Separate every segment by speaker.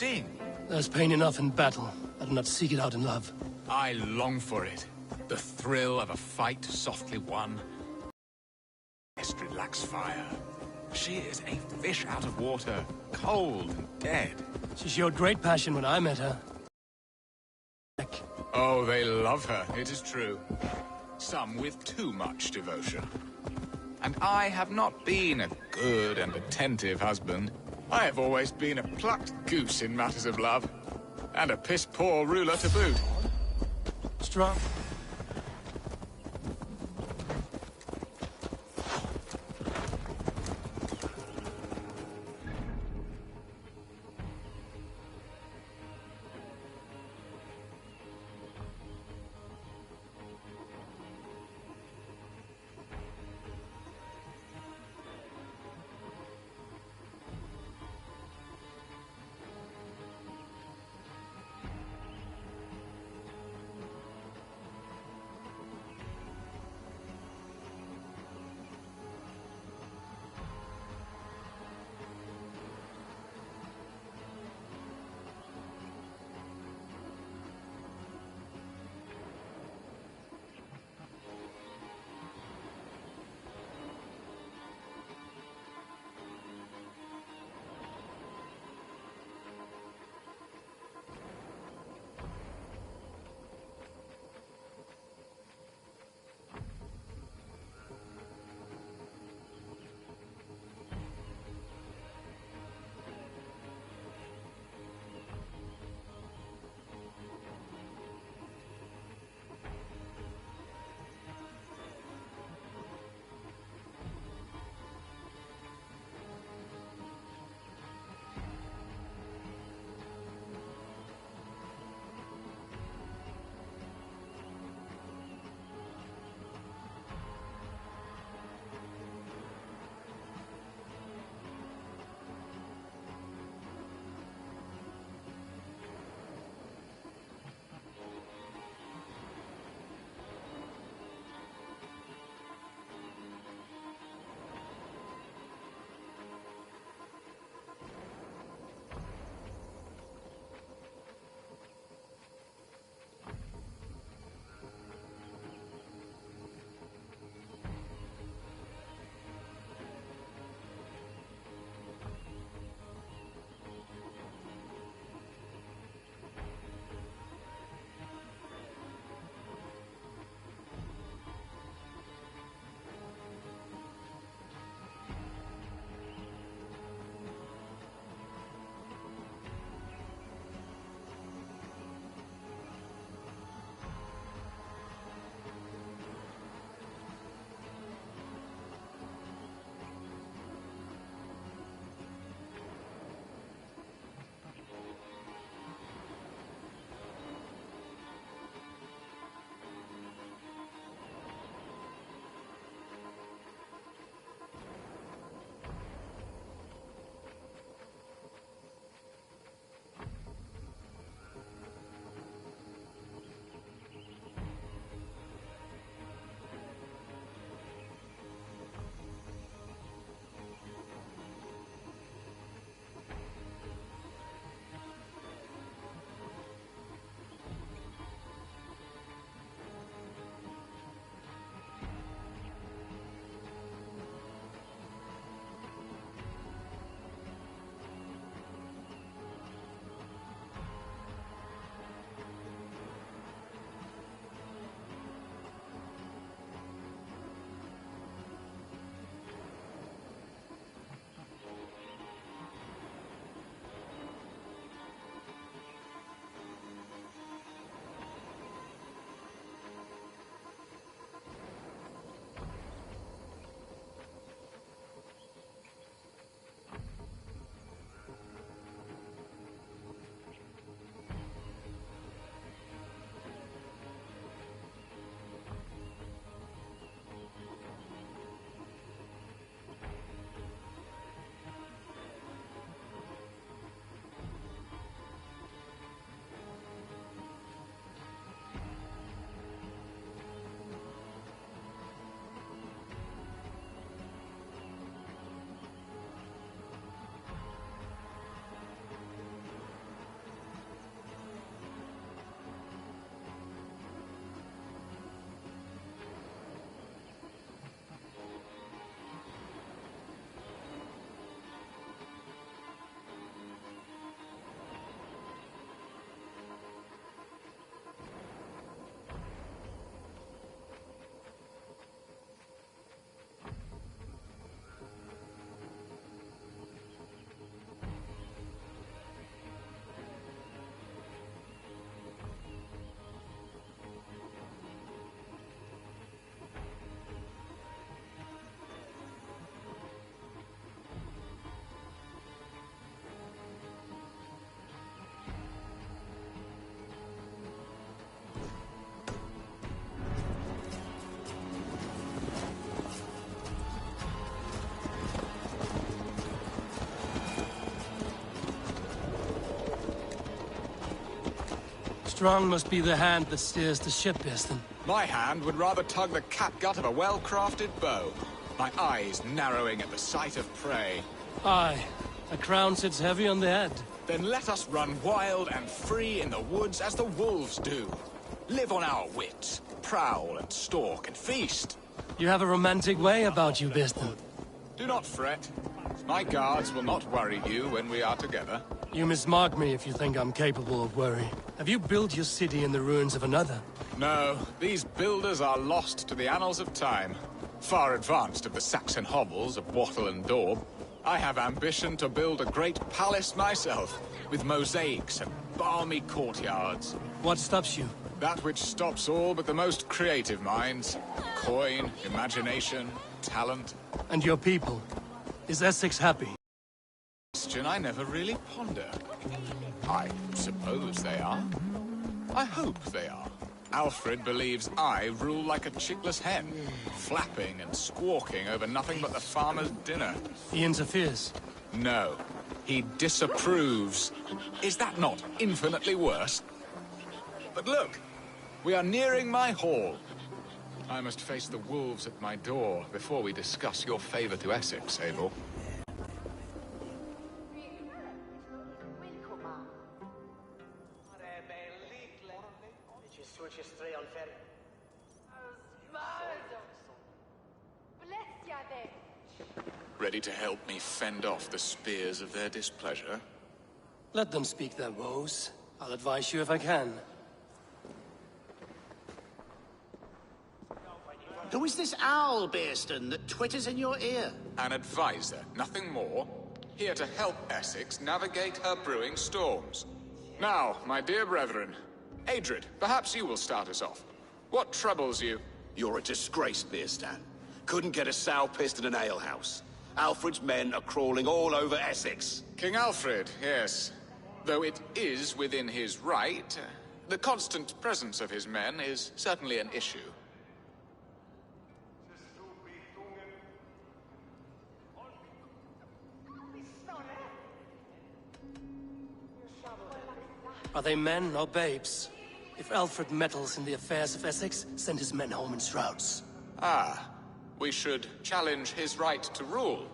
Speaker 1: Ding.
Speaker 2: There's pain enough in battle. I do not seek it out in love.
Speaker 1: I long for it. The thrill of a fight softly won. Estrid lacks fire. She is a fish out of water, cold and dead.
Speaker 2: She showed great passion when I met her.
Speaker 1: Oh, they love her, it is true. Some with too much devotion. And I have not been a good and attentive husband. I have always been a plucked goose in matters of love. And a piss-poor ruler to boot.
Speaker 2: Strong. Strong must be the hand that steers the ship, Beston.
Speaker 1: My hand would rather tug the catgut of a well-crafted bow. My eyes narrowing at the sight of prey.
Speaker 2: Aye, a crown sits heavy on the head.
Speaker 1: Then let us run wild and free in the woods as the wolves do. Live on our wits, prowl and stalk and feast.
Speaker 2: You have a romantic way about you, Beston.
Speaker 1: Do not fret. My guards will not worry you when we are together.
Speaker 2: You mismark me if you think I'm capable of worry. Have you built your city in the ruins of another?
Speaker 1: No, these builders are lost to the annals of time. Far advanced of the Saxon hovels of Wattle and Daub. I have ambition to build a great palace myself, with mosaics and balmy courtyards.
Speaker 2: What stops you?
Speaker 1: That which stops all but the most creative minds. Coin, imagination, talent.
Speaker 2: And your people? Is Essex happy?
Speaker 1: Question I never really ponder. I suppose they are. I hope they are. Alfred believes I rule like a chickless hen, flapping and squawking over nothing but the farmer's dinner.
Speaker 2: He interferes?
Speaker 1: No, he disapproves. Is that not infinitely worse? But look, we are nearing my hall. I must face the wolves at my door before we discuss your favor to Essex, Abel. Ready to help me fend off the spears of their displeasure?
Speaker 2: Let them speak their woes. I'll advise you if I can.
Speaker 3: Who is this owl, Bearston, that twitters in your ear?
Speaker 1: An advisor, nothing more. Here to help Essex navigate her brewing storms. Now, my dear brethren, Adrid, perhaps you will start us off. What troubles you?
Speaker 4: You're a disgrace, Beerstan. Couldn't get a sow pissed in an alehouse. Alfred's men are crawling all over Essex.
Speaker 1: King Alfred, yes. Though it is within his right, the constant presence of his men is certainly an issue.
Speaker 2: Are they men or babes? If Alfred meddles in the affairs of Essex, send his men home in shrouds.
Speaker 1: Ah, we should challenge his right to rule.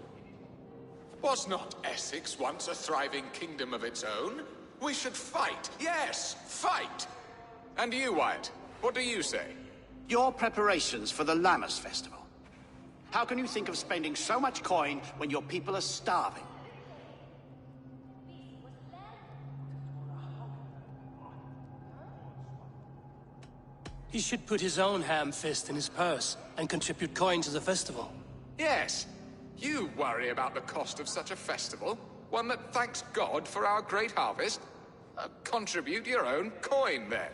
Speaker 1: Was not Essex once a thriving kingdom of its own? We should fight, yes, fight! And you, Wyatt, what do you say?
Speaker 3: Your preparations for the Lammas Festival. How can you think of spending so much coin when your people are starving?
Speaker 2: He should put his own ham fist in his purse and contribute coin to the festival.
Speaker 1: Yes, you worry about the cost of such a festival, one that thanks God for our great harvest. Contribute your own coin, then.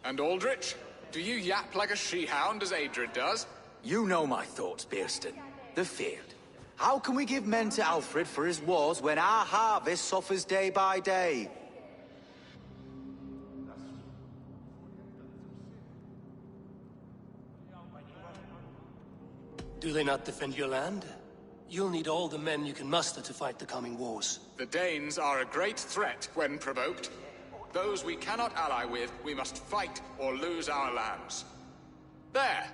Speaker 1: And Aldrich, do you yap like a she-hound as Adrid does?
Speaker 5: You know my thoughts, Bearston. The field. How can we give men to Alfred for his wars when our harvest suffers day by day?
Speaker 2: Do they not defend your land? You'll need all the men you can muster to fight the coming wars.
Speaker 1: The Danes are a great threat when provoked. Those we cannot ally with, we must fight or lose our lands. There!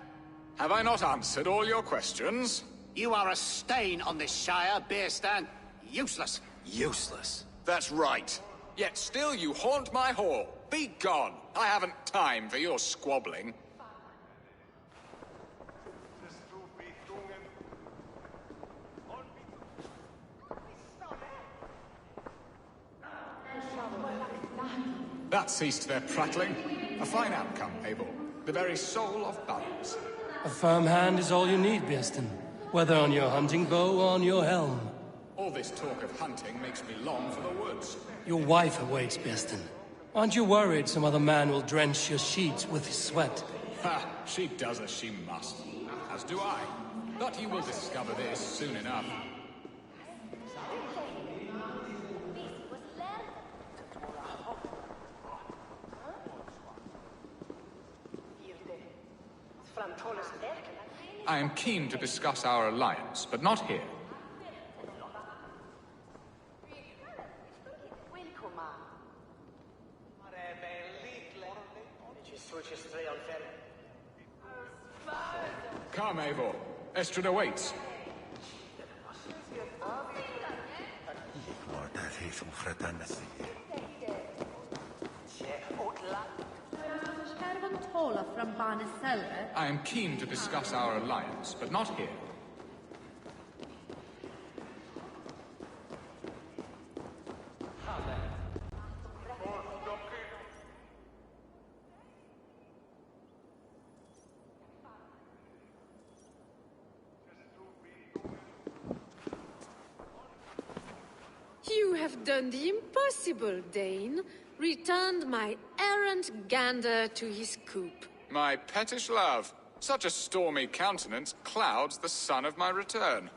Speaker 1: Have I not answered all your questions?
Speaker 3: You are a stain on this shire, Bearstan. Useless.
Speaker 5: Useless.
Speaker 1: That's right. Yet still you haunt my hall. Be gone! I haven't time for your squabbling. That ceased their prattling. A fine outcome, Abel. The very soul of balance.
Speaker 2: A firm hand is all you need, Bearston. Whether on your hunting bow or on your helm.
Speaker 1: All this talk of hunting makes me long for the woods.
Speaker 2: Your wife awaits, Bearston. Aren't you worried some other man will drench your sheets with his sweat?
Speaker 1: Ha! She does as she must. As do I. But you will discover this soon enough. I am keen to discuss our alliance, but not here. Come, Eivor. Estrid awaits. I am keen to discuss our alliance, but not here.
Speaker 6: You have done the impossible, Dane. Returned my errant gander to his coop.
Speaker 1: My pettish love. Such a stormy countenance clouds the sun of my return.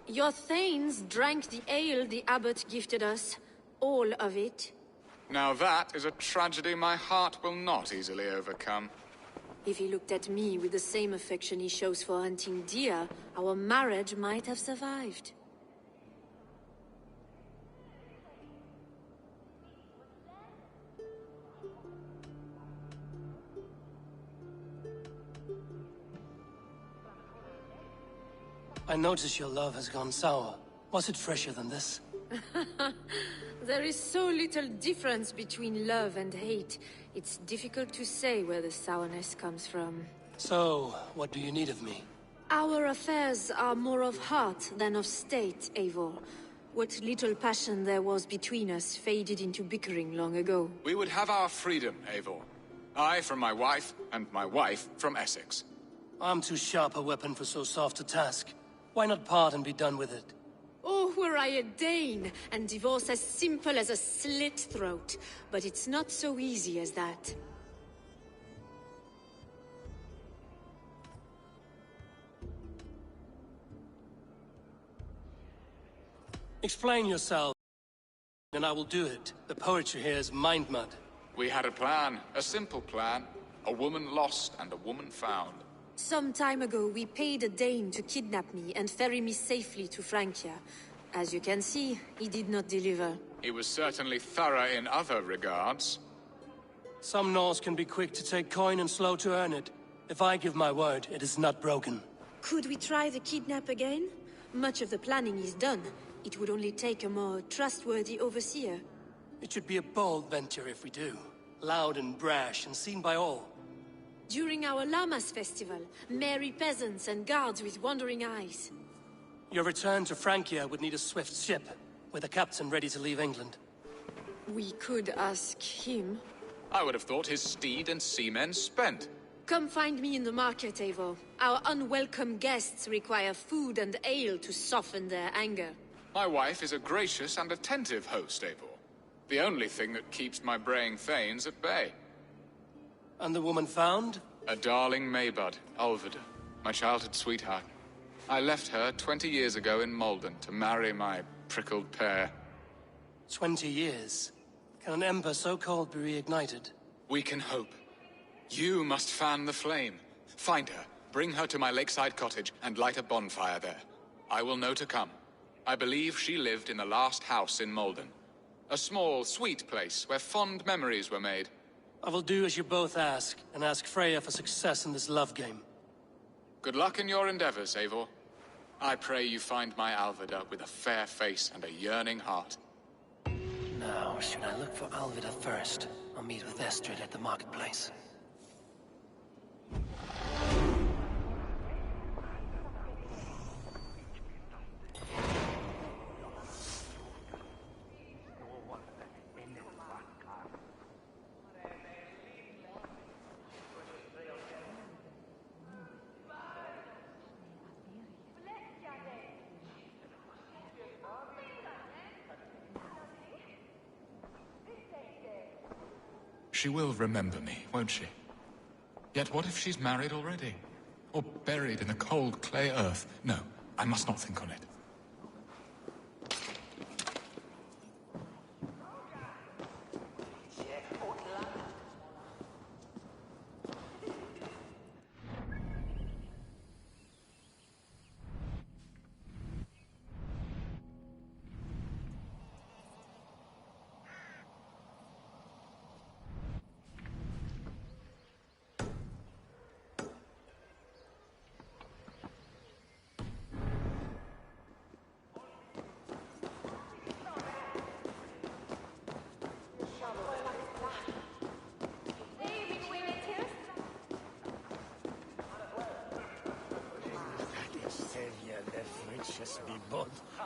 Speaker 6: Your thanes drank the ale the abbot gifted us. All of it.
Speaker 1: Now that is a tragedy my heart will not easily overcome.
Speaker 6: If he looked at me with the same affection he shows for hunting deer, our marriage might have survived.
Speaker 2: I notice your love has gone sour. Was it fresher than this?
Speaker 6: There is so little difference between love and hate. It's difficult to say where the sourness comes from.
Speaker 2: So, what do you need of me?
Speaker 6: Our affairs are more of heart than of state, Eivor. What little passion there was between us faded into bickering long ago.
Speaker 1: We would have our freedom, Eivor. I from my wife, and my wife from Essex.
Speaker 2: I'm too sharp a weapon for so soft a task. Why not part and be done with it?
Speaker 6: Oh, were I a Dane, and divorce as simple as a slit throat. But it's not so easy as that.
Speaker 2: Explain yourself, and I will do it. The poetry here is mind mud.
Speaker 1: We had a plan, a simple plan. A woman lost and a woman found.
Speaker 6: Some time ago, we paid a Dane to kidnap me and ferry me safely to Francia. As you can see, he did not deliver.
Speaker 1: He was certainly thorough in other regards.
Speaker 2: Some Norse can be quick to take coin and slow to earn it. If I give my word, it is not broken.
Speaker 6: Could we try the kidnap again? Much of the planning is done. It would only take a more trustworthy overseer.
Speaker 2: It should be a bold venture if we do. Loud and brash and seen by all.
Speaker 6: During our Llamas festival, merry peasants and guards with wandering eyes.
Speaker 2: Your return to Francia would need a swift ship, with a captain ready to leave England.
Speaker 6: We could ask him.
Speaker 1: I would have thought his steed and seamen spent.
Speaker 6: Come find me in the market, Eivor. Our unwelcome guests require food and ale to soften their anger.
Speaker 1: My wife is a gracious and attentive host, Eivor. The only thing that keeps my braying thanes at bay.
Speaker 2: And the woman found?
Speaker 1: A darling Maybud, Alvida, my childhood sweetheart. I left her 20 years ago in Malden to marry my prickled pear.
Speaker 2: 20 years? Can an ember so cold be reignited?
Speaker 1: We can hope. You must fan the flame. Find her, bring her to my lakeside cottage, and light a bonfire there. I will know to come. I believe she lived in the last house in Malden. A small, sweet place where fond memories were made.
Speaker 2: I will do as you both ask, and ask Freya for success in this love game.
Speaker 1: Good luck in your endeavors, Eivor. I pray you find my Alvida with a fair face and a yearning heart.
Speaker 2: Now, should I look for Alvida first, or meet with Estrid at the marketplace?
Speaker 1: She will remember me, won't she? Yet what if she's married already? Or buried in the cold clay earth? No, I must not think on it.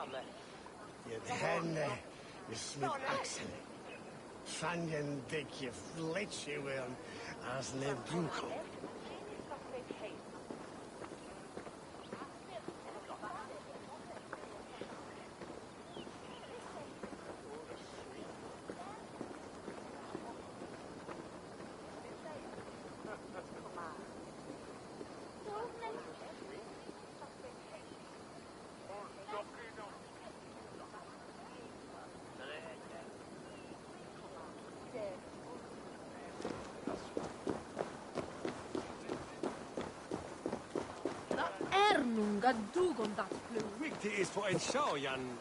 Speaker 7: Je henne, je smit axel. Fanjen dik je flitsje wil als ne broeko.
Speaker 6: Ernunga dugon dat plu.
Speaker 7: Viktig is voor een show, Jan.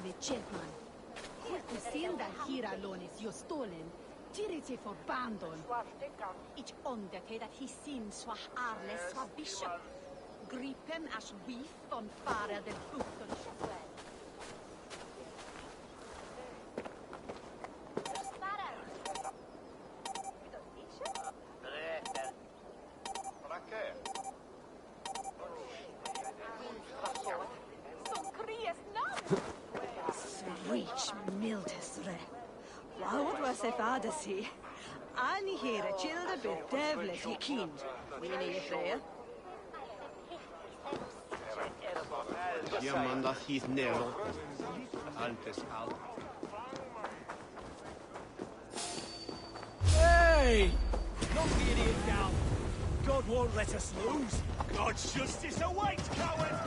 Speaker 8: med Chetman. Kusinda hiralonis jo stolen. Tirite for bandon. Ich ondete dat he sin swah arles swah bishop. Gripen as weef von fara del bukton shuel. Reach Miltesre. What was a fantasy? Ani here childe bedevlet je kind. Wie je there?
Speaker 7: Jamanda hith nero. Antes out.
Speaker 9: Hey! Knock the idiot down. God won't let us lose. God's justice awaits, coward!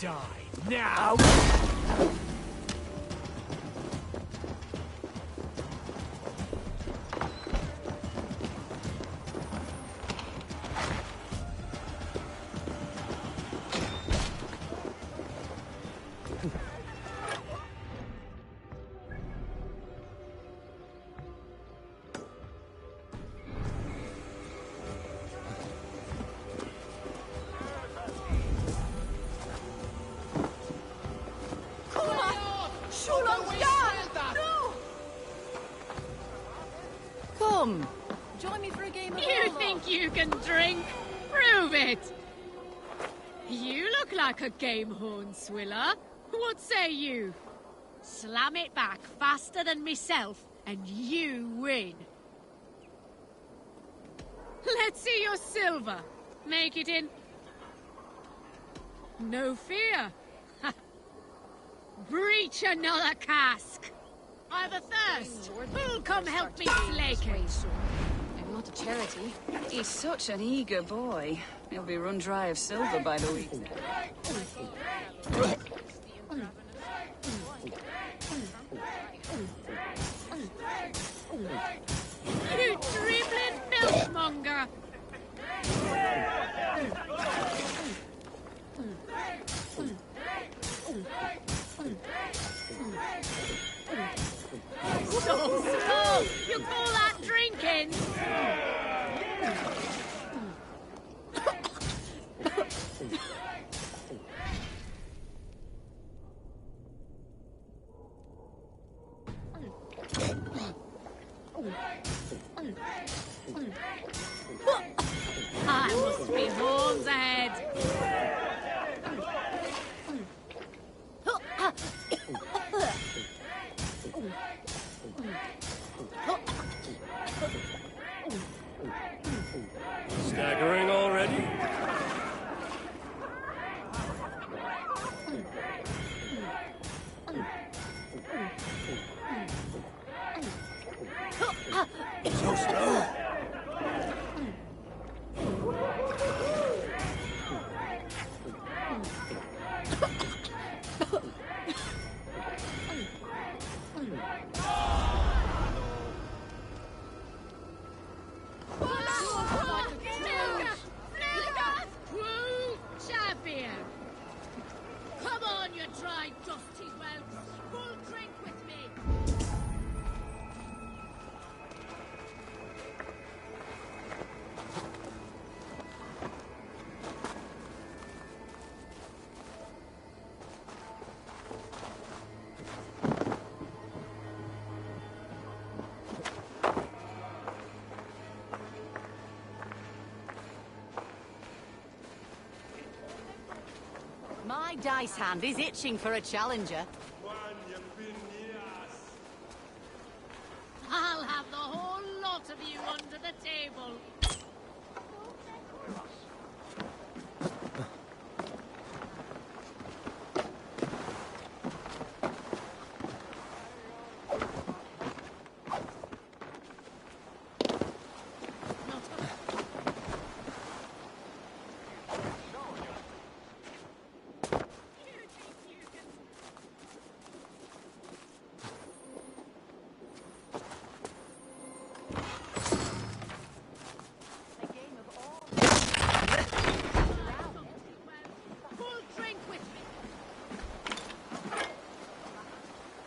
Speaker 9: Die now!
Speaker 8: Come, join me for a game of
Speaker 10: You think you can drink? Prove it! You look like a game hornswiller. What say you? Slam it back faster than myself, and you win. Let's see your silver. Make it in. No fear. Breach another cask. I've a thirst. Who'll come help me slake it?
Speaker 11: I'm not a charity. He's such an eager boy. He'll be run dry of silver by the week.
Speaker 10: You dribbling milkmonger! So small! You call that drinking? I must be horns ahead.
Speaker 9: Staggering already?
Speaker 10: my dusty whelps. Full drink with me.
Speaker 8: My dice hand is itching for a challenger.
Speaker 10: I'll have the whole lot of you under the table.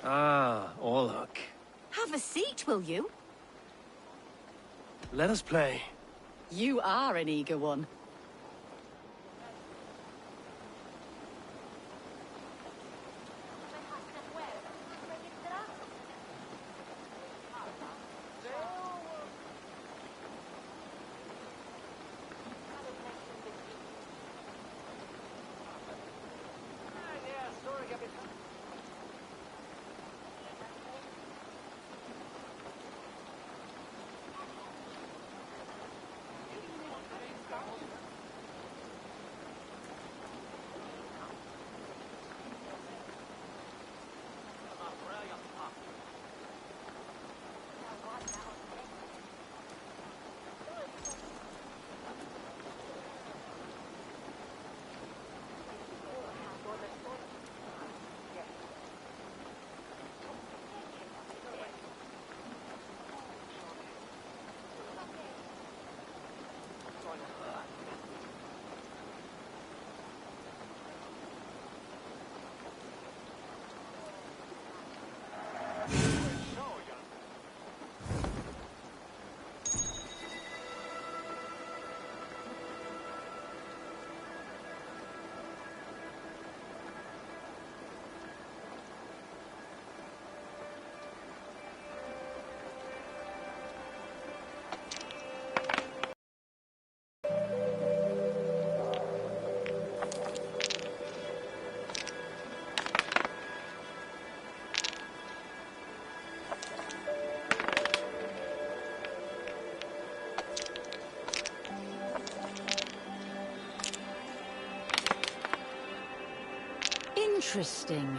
Speaker 2: Ah, Orlok.
Speaker 8: Have a seat, will you?
Speaker 2: Let us play.
Speaker 8: You are an eager one. Interesting.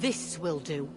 Speaker 8: This will do.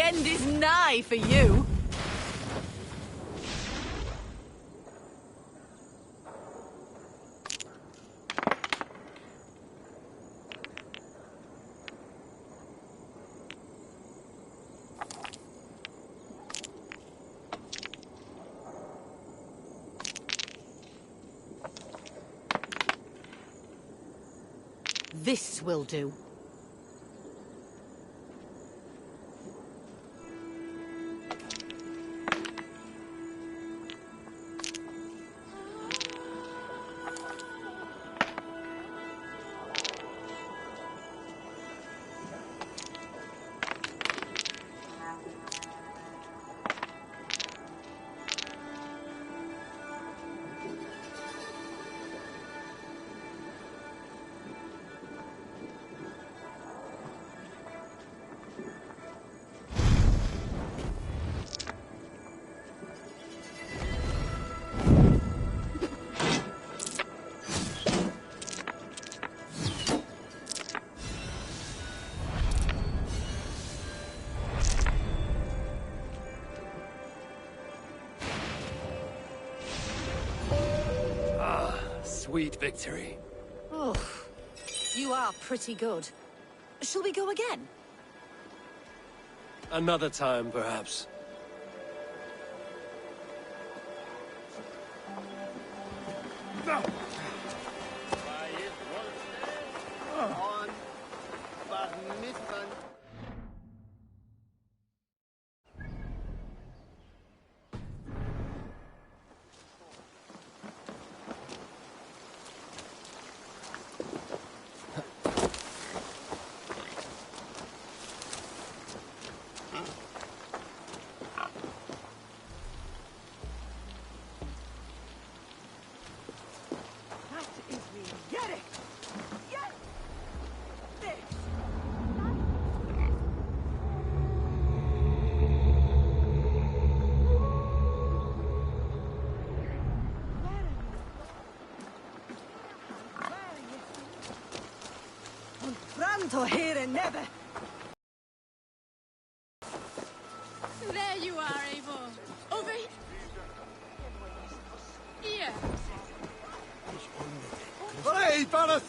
Speaker 8: The end is nigh for you. This will do.
Speaker 2: Sweet victory.
Speaker 8: Oh, you are pretty good. Shall we go again?
Speaker 2: Another time, perhaps.
Speaker 8: Here and never.
Speaker 10: There you are, Eivor. Over here.
Speaker 9: Hey, Barbatos!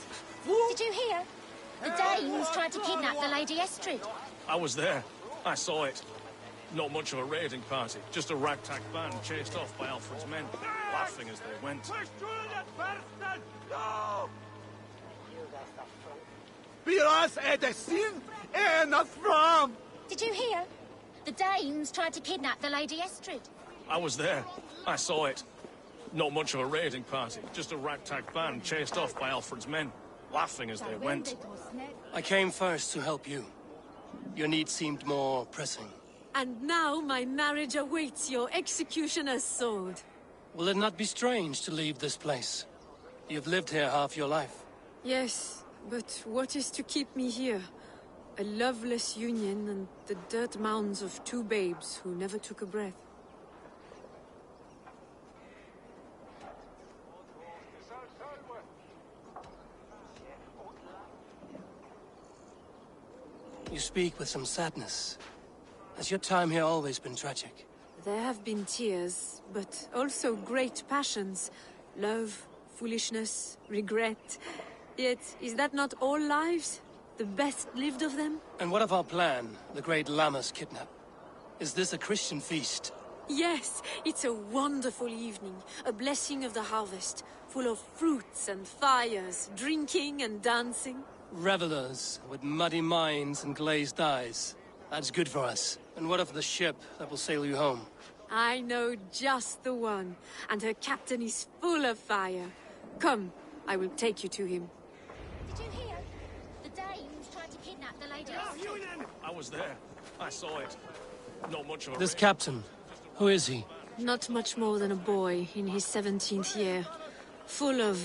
Speaker 12: Did you hear? The Danes tried to kidnap the Lady Estrid.
Speaker 13: I was there. I saw it. Not much of a raiding party, just a ragtag band chased off by Alfred's men, laughing as they went.
Speaker 12: Did you hear? The Danes tried to kidnap the Lady Estrid.
Speaker 13: I was there. I saw it. Not much of a raiding party, just a ragtag band chased off by Alfred's men, laughing as they went.
Speaker 2: I came first to help you. Your need seemed more pressing.
Speaker 6: And now my marriage awaits your executioner's sword.
Speaker 2: Will it not be strange to leave this place? You've lived here half your life.
Speaker 6: Yes, but what is to keep me here? A loveless union and the dirt mounds of two babes who never took a breath.
Speaker 2: You speak with some sadness. Has your time here always been tragic?
Speaker 6: There have been tears, but also great passions. Love, foolishness, regret. Yet, is that not all lives? The best lived of them?
Speaker 2: And what of our plan, the great Lammas kidnap? Is this a Christian feast?
Speaker 6: Yes, it's a wonderful evening. A blessing of the harvest, full of fruits and fires, drinking and dancing.
Speaker 2: Revelers with muddy minds and glazed eyes. That's good for us. And what of the ship that will sail you home?
Speaker 6: I know just the one, and her captain is full of fire. Come, I will take you to him.
Speaker 12: Did you hear? The Danes tried to kidnap the Lady Estrid.
Speaker 13: I was there. I saw it. Not much of a
Speaker 2: This captain, who is he?
Speaker 6: Not much more than a boy in his 17th year. Full of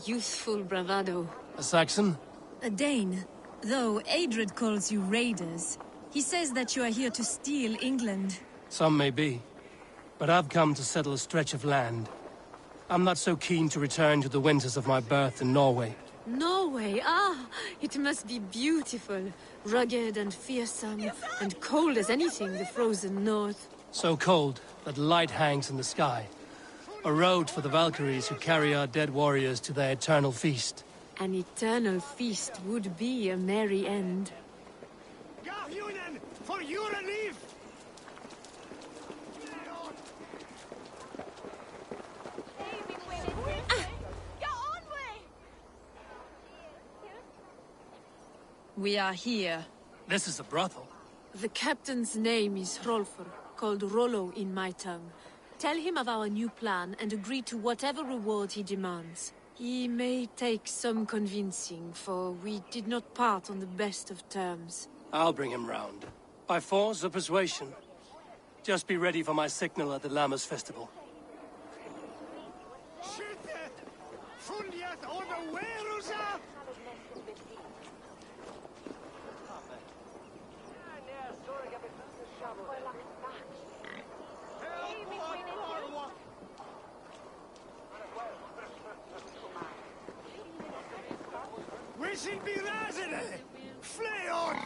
Speaker 6: youthful bravado.
Speaker 2: A Saxon?
Speaker 14: A Dane. Though Adred calls you raiders. He says that you are here to steal England.
Speaker 2: Some may be. But I've come to settle a stretch of land. I'm not so keen to return to the winters of my birth in Norway.
Speaker 6: Norway, it must be beautiful. Rugged and fearsome, and cold as anything, the frozen north.
Speaker 2: So cold that light hangs in the sky. A road for the Valkyries who carry our dead warriors to their eternal feast.
Speaker 6: An eternal feast would be a merry end.
Speaker 7: Garhunen, for your relief!
Speaker 14: We are here.
Speaker 2: This is a brothel.
Speaker 6: The captain's name is Rolfr, called Rollo in my tongue. Tell him of our new plan and agree to whatever reward he demands. He may take some convincing, for we did not part on the best of terms.
Speaker 2: I'll bring him round. By force or persuasion. Just be ready for my signal at the Lammas festival.
Speaker 7: Wishing be razene! Flay on!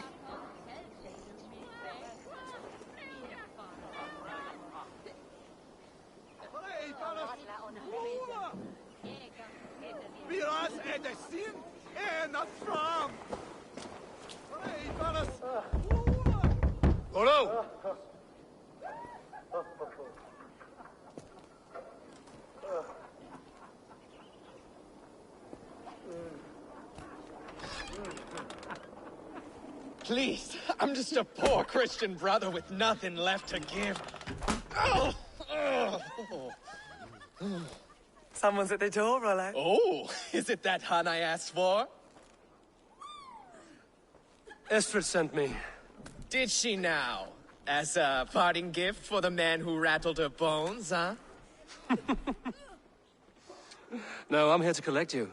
Speaker 9: Biraz edesin, not from.
Speaker 2: Rollo!
Speaker 15: Please, I'm just a poor Christian brother with nothing left to give.
Speaker 16: Someone's at the door, Rollo.
Speaker 15: Oh, is it that hun I asked for?
Speaker 2: Estrid sent me.
Speaker 15: Did she now? As a parting gift for the man who rattled her bones, huh?
Speaker 2: No, I'm here to collect you.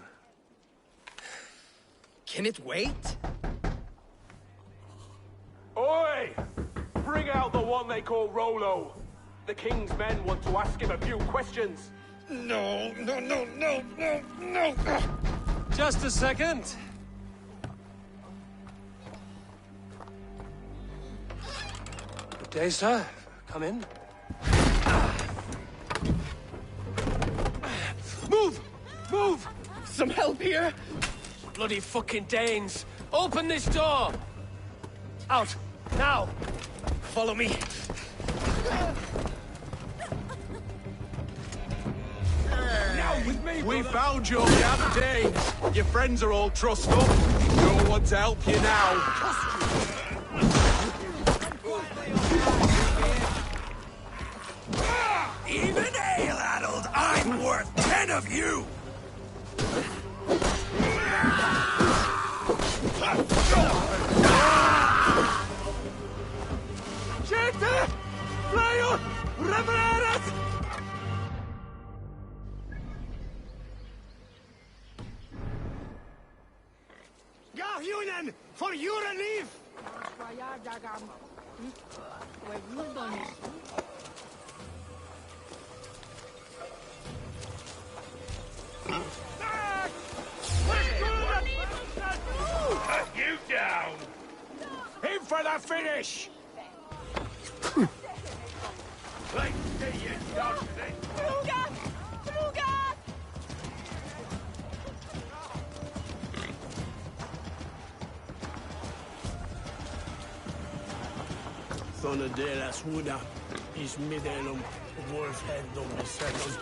Speaker 15: Can it wait?
Speaker 9: Oi! Bring out the one they call Rollo. The king's men want to ask him a few questions.
Speaker 15: No.
Speaker 2: Just a second. Good day, sir. Come in. Move! Move!
Speaker 15: Some help here?
Speaker 2: Bloody fucking Danes! Open this door! Out! Now!
Speaker 15: Follow me.
Speaker 9: Now with me,
Speaker 17: We found your camp, Danes. Your friends are all trussed up. No one to help you now.
Speaker 9: Even ale-addled, I'm worth 10 of you! Gente! Flyo! Revererat!
Speaker 7: Garhunen, for your relief!
Speaker 9: Cut you down! In for the finish! Like you dusty!
Speaker 7: Sånne deras hoder, is middelum, wolfhead dom besettom.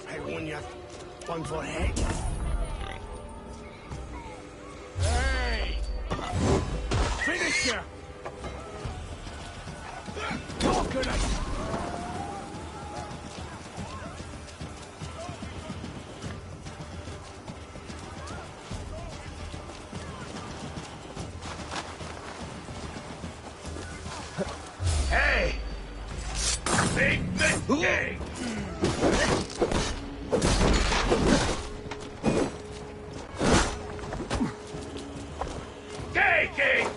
Speaker 7: Hej onjak, one for head.
Speaker 9: Hey! Finish ya! Coconut! Hey! Big mistake! Take it!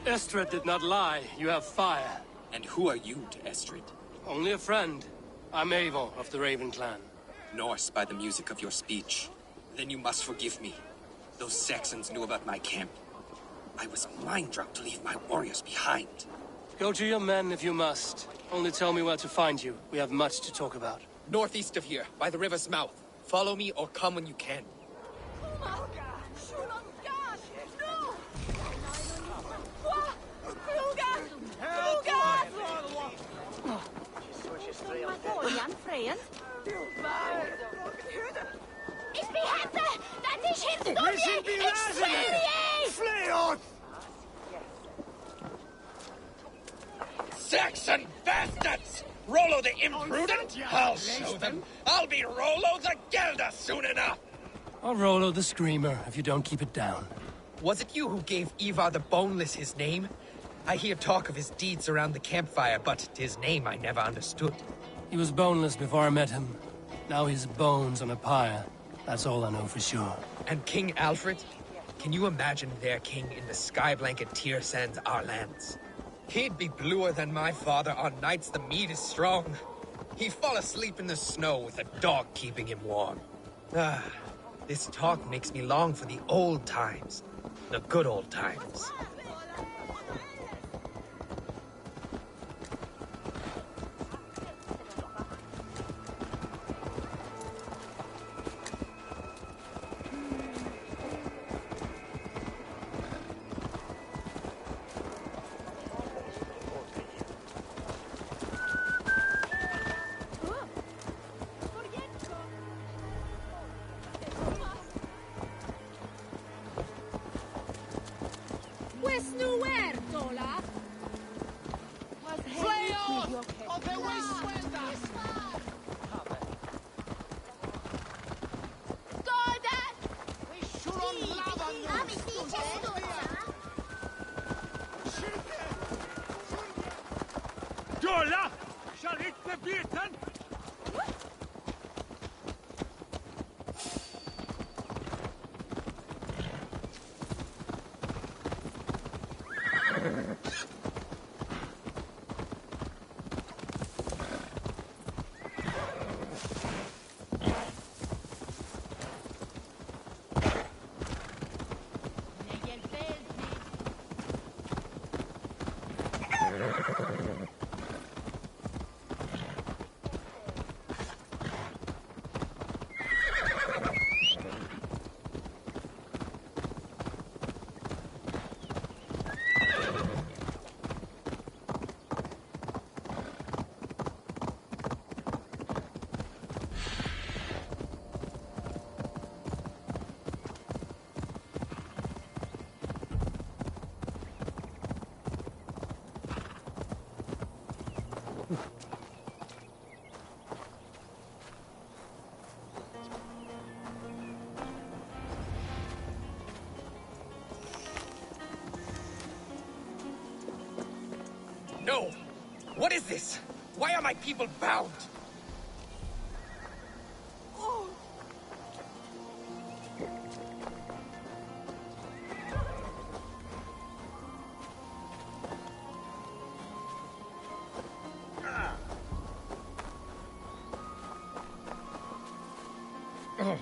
Speaker 2: Estrid did not lie. You have fire.
Speaker 18: And who are you to Estrid?
Speaker 2: Only a friend. I'm Avon of the Raven clan.
Speaker 18: Norse by the music of your speech. Then you must forgive me. Those Saxons knew about my camp. I was mind drunk to leave my warriors behind.
Speaker 2: Go to your men if you must. Only tell me where to find you. We have much to talk about.
Speaker 15: Northeast of here, by the river's mouth. Follow me or come when you can.
Speaker 12: Ich behefte, dass ich hinstelle! Ich schwöre!
Speaker 7: Flee on!
Speaker 19: Saxon bastards! Rollo the imprudent? I'll show them. I'll be Rollo the Gelder soon enough!
Speaker 2: I'll Rollo the Screamer if you don't keep it down.
Speaker 15: Was it you who gave Ivar the Boneless his name? I hear talk of his deeds around the campfire, but his name I never understood.
Speaker 2: He was boneless before I met him. Now he's bones on a pyre. That's all I know for sure.
Speaker 15: And King Alfred? Can you imagine their king in the sky blanket tear sands our lands? He'd be bluer than my father on nights the meat is strong. He'd fall asleep in the snow with a dog keeping him warm. Ah, this talk makes me long for the old times. The good old times.
Speaker 9: Dola! Shall it be beaten?
Speaker 15: No! What is this? Why are my people bound? Oh.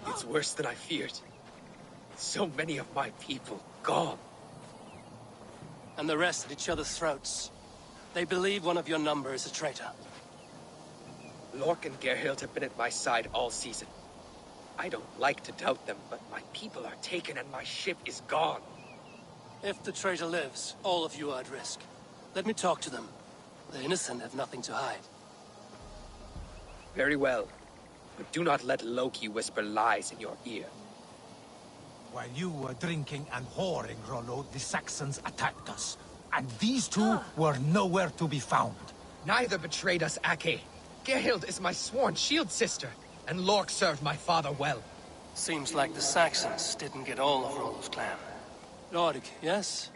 Speaker 15: It's worse than I feared. So many of my people gone.
Speaker 2: And the rest at each other's throats. They believe one of your number is a traitor.
Speaker 15: Lork and Gerhild have been at my side all season. I don't like to doubt them, but my people are taken and my ship is gone.
Speaker 2: If the traitor lives, all of you are at risk. Let me talk to them. The innocent have nothing to hide.
Speaker 15: Very well. But do not let Loki whisper lies in your ear.
Speaker 20: While you were drinking and whoring, Rollo, the Saxons attacked us. And these two were nowhere to be found.
Speaker 15: Neither betrayed us, Ake. Gerhild is my sworn shield sister, and Lork served my father well.
Speaker 2: Seems like the Saxons didn't get all of Rollo's clan. Lork, yes?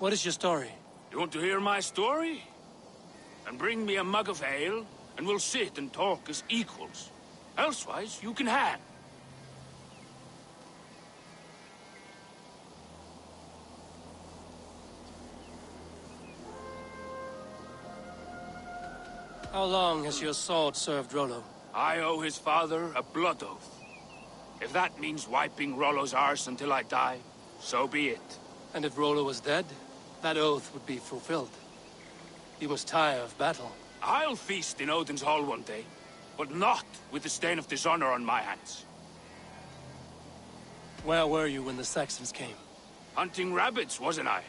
Speaker 2: What is your story?
Speaker 9: You want to hear my story? And bring me a mug of ale, and we'll sit and talk as equals. Elsewise, you can hang.
Speaker 2: How long has your sword served Rollo?
Speaker 9: I owe his father a blood oath. If that means wiping Rollo's arse until I die, so be it.
Speaker 2: And if Rollo was dead, that oath would be fulfilled. He must tire of battle.
Speaker 9: I'll feast in Odin's hall one day, but not with the stain of dishonor on my hands.
Speaker 2: Where were you when the Saxons came?
Speaker 9: Hunting rabbits, wasn't I?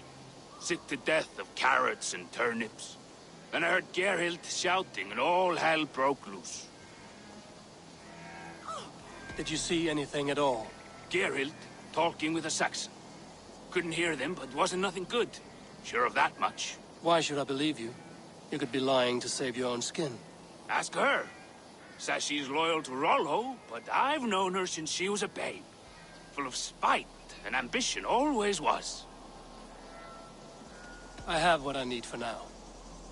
Speaker 9: Sick to death of carrots and turnips. Then I heard Gerhild shouting and all hell broke loose.
Speaker 2: Did you see anything at all?
Speaker 9: Gerhild talking with a Saxon. Couldn't hear them, but wasn't nothing good. Sure of that much.
Speaker 2: Why should I believe you? You could be lying to save your own skin.
Speaker 9: Ask her. Says she's loyal to Rollo, but I've known her since she was a babe. Full of spite and ambition, always was.
Speaker 2: I have what I need for now.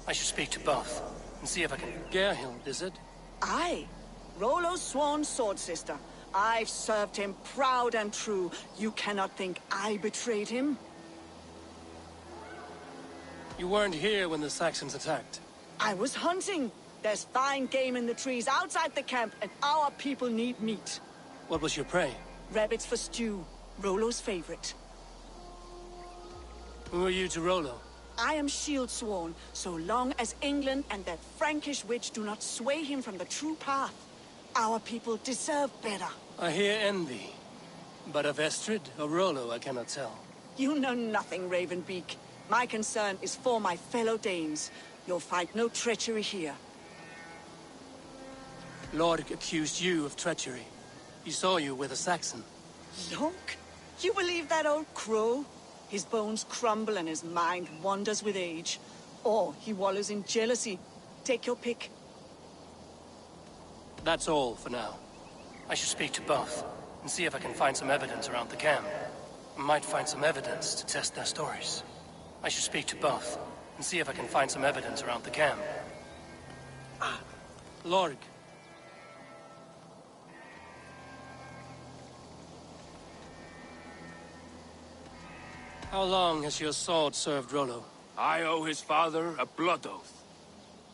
Speaker 2: I should speak to both, and see if I can... Gerhild, is it?
Speaker 21: Aye. Rollo's sworn sword sister. I've served him proud and true. You cannot think I betrayed him?
Speaker 2: You weren't here when the Saxons attacked.
Speaker 21: I was hunting. There's fine game in the trees outside the camp, and our people need meat.
Speaker 2: What was your prey?
Speaker 21: Rabbits for stew. Rollo's favorite.
Speaker 2: Who are you to Rollo?
Speaker 21: I am shield sworn, so long as England and that Frankish witch do not sway him from the true path. Our people deserve better.
Speaker 2: I hear envy. But of Estrid or Rollo, I cannot tell.
Speaker 21: You know nothing, Ravenbeak. My concern is for my fellow Danes. You'll find no treachery here.
Speaker 2: Lord accused you of treachery. He saw you with a Saxon.
Speaker 21: Look, you believe that old crow? His bones crumble and his mind wanders with age. Or he wallows in jealousy. Take your pick.
Speaker 2: That's all for now. I should speak to both, and see if I can find some evidence around the camp. I might find some evidence to test their stories. I should speak to both, and see if I can find some evidence around the camp. Lorg. How long has your sword served Rollo?
Speaker 9: I owe his father a blood oath.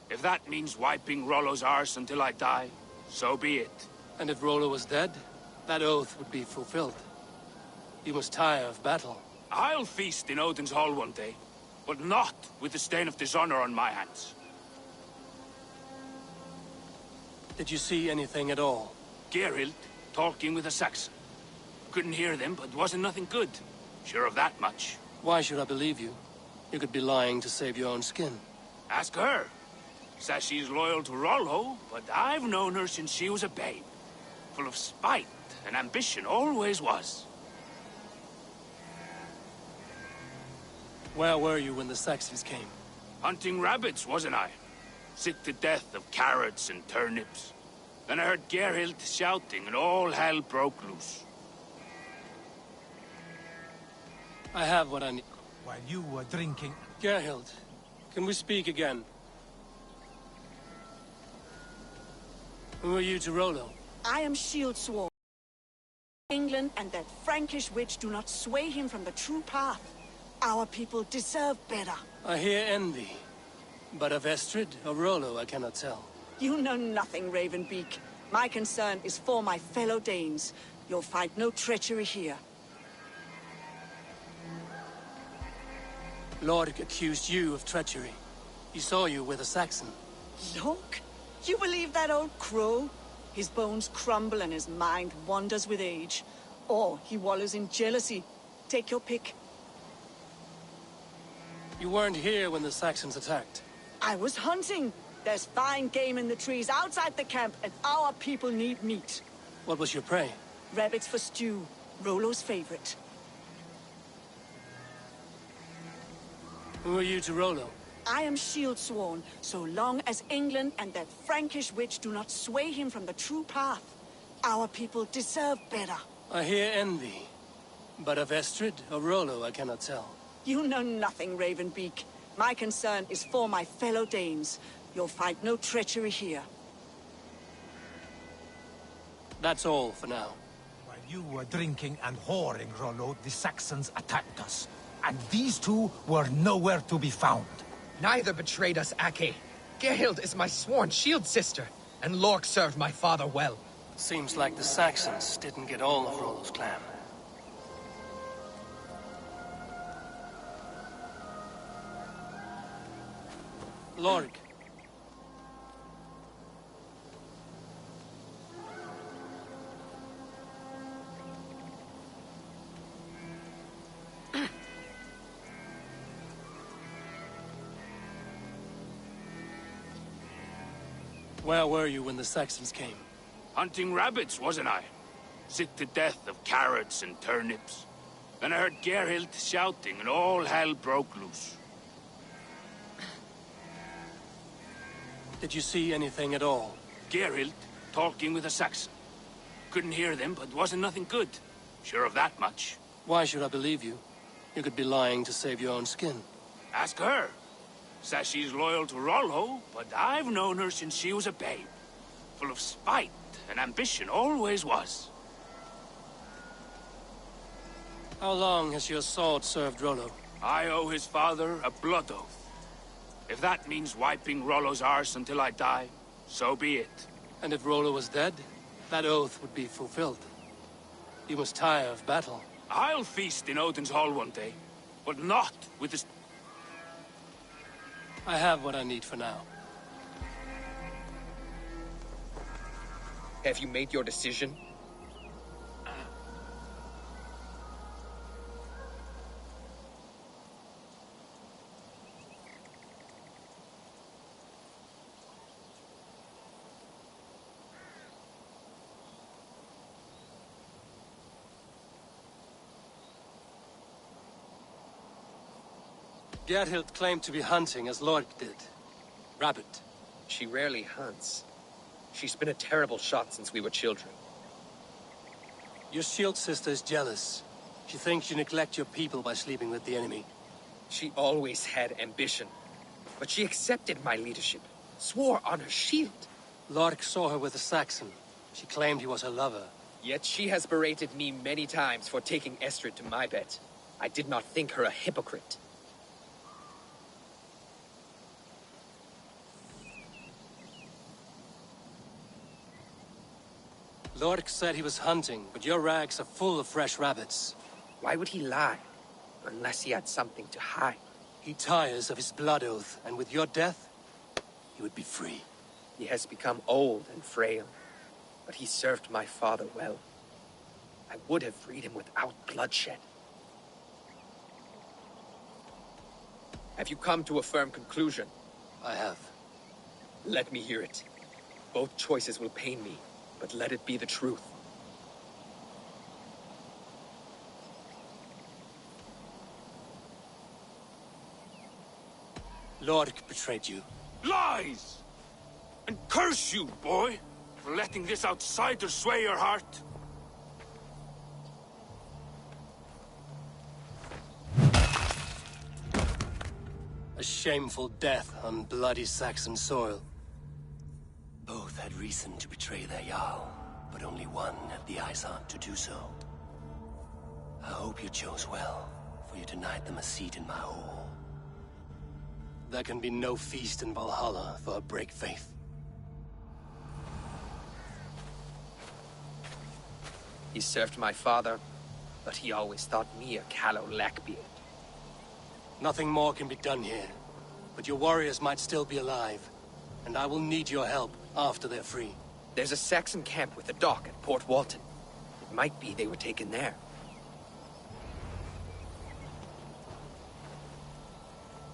Speaker 9: If that means wiping Rollo's arse until I die, so be it.
Speaker 2: And if Rollo was dead, that oath would be fulfilled. He must tire of battle.
Speaker 9: I'll feast in Odin's hall one day, but not with the stain of dishonor on my hands.
Speaker 2: Did you see anything at all?
Speaker 9: Gerhild talking with a Saxon. Couldn't hear them, but wasn't nothing good. Sure of that much.
Speaker 2: Why should I believe you? You could be lying to save your own skin.
Speaker 9: Ask her. Says she's loyal to Rollo, but I've known her since she was a babe. Full of spite and ambition, always was.
Speaker 2: Where were you when the Saxons came?
Speaker 9: Hunting rabbits, wasn't I? Sick to death of carrots and turnips. Then I heard Gerhild shouting and all hell broke loose.
Speaker 2: I have what I need.
Speaker 20: While you were drinking...
Speaker 2: Gerhild, can we speak again? Who are you to Rollo?
Speaker 21: I am shield sworn. England and that Frankish witch do not sway him from the true path. Our people deserve better.
Speaker 2: I hear envy. But of Estrid or Rollo, I cannot tell.
Speaker 21: You know nothing, Ravenbeak. My concern is for my fellow Danes. You'll find no treachery here.
Speaker 2: Lord accused you of treachery. He saw you with a Saxon.
Speaker 21: Look, you believe that old crow? His bones crumble and his mind wanders with age. Or he wallows in jealousy. Take your pick.
Speaker 2: You weren't here when the Saxons attacked.
Speaker 21: I was hunting. There's fine game in the trees outside the camp, and our people need meat.
Speaker 2: What was your prey?
Speaker 21: Rabbits for stew. Rollo's favorite.
Speaker 2: Who are you to Rollo?
Speaker 21: I am shield sworn, so long as England and that Frankish witch do not sway him from the true path. Our people deserve better.
Speaker 2: I hear envy. But of Estrid or Rollo, I cannot tell.
Speaker 21: You know nothing, Ravenbeak. My concern is for my fellow Danes. You'll find no treachery here.
Speaker 2: That's all for now.
Speaker 20: While you were drinking and whoring, Rollo, the Saxons attacked us. And these two were nowhere to be found.
Speaker 15: Neither betrayed us, Ake. Gerhild is my sworn shield sister, and Lork served my father well.
Speaker 2: Seems like the Saxons didn't get all of Rollo's clan. Lork. Where were you when the Saxons came?
Speaker 9: Hunting rabbits, wasn't I? Sick to death of carrots and turnips. Then I heard Gerhild shouting and all hell broke loose.
Speaker 2: Did you see anything at all?
Speaker 9: Gerhild talking with a Saxon. Couldn't hear them, but wasn't nothing good. Sure of that much.
Speaker 2: Why should I believe you? You could be lying to save your own skin.
Speaker 9: Ask her. Says she's loyal to Rollo, but I've known her since she was a babe. Full of spite and ambition, always was.
Speaker 2: How long has your sword served Rollo?
Speaker 9: I owe his father a blood oath. If that means wiping Rollo's arse until I die, so be it.
Speaker 2: And if Rollo was dead, that oath would be fulfilled. You must tire of battle.
Speaker 9: I'll feast in Odin's hall one day, but not with this...
Speaker 2: I have what I need for now.
Speaker 15: Have you made your decision?
Speaker 2: Gerhild claimed to be hunting as Lork did. Rabbit.
Speaker 15: She rarely hunts. She's been a terrible shot since we were children.
Speaker 2: Your shield sister is jealous. She thinks you neglect your people by sleeping with the enemy.
Speaker 15: She always had ambition. But she accepted my leadership. Swore on her shield.
Speaker 2: Lork saw her with a Saxon. She claimed he was her lover.
Speaker 15: Yet she has berated me many times for taking Estrid to my bed. I did not think her a hypocrite.
Speaker 2: Lork said he was hunting, but your rags are full of fresh rabbits.
Speaker 15: Why would he lie? Unless he had something to hide.
Speaker 2: He tires of his blood oath, and with your death, he would be free.
Speaker 15: He has become old and frail, but he served my father well. I would have freed him without bloodshed. Have you come to a firm conclusion?
Speaker 2: I have.
Speaker 15: Let me hear it. Both choices will pain me, but let it be the truth.
Speaker 2: Lork betrayed you.
Speaker 9: Lies! And curse you, boy, for letting this outsider sway your heart.
Speaker 2: A shameful death on bloody Saxon soil. Both had reason to betray their Jarl, but only one had the eyesight to do so. I hope you chose well, for you denied them a seat in my hall. There can be no feast in Valhalla for a break faith.
Speaker 15: He served my father, but he always thought me a callow lackbeard.
Speaker 2: Nothing more can be done here, but your warriors might still be alive, and I will need your help after they're free.
Speaker 15: There's a Saxon camp with a dock at Port Walton. It might be they were taken there.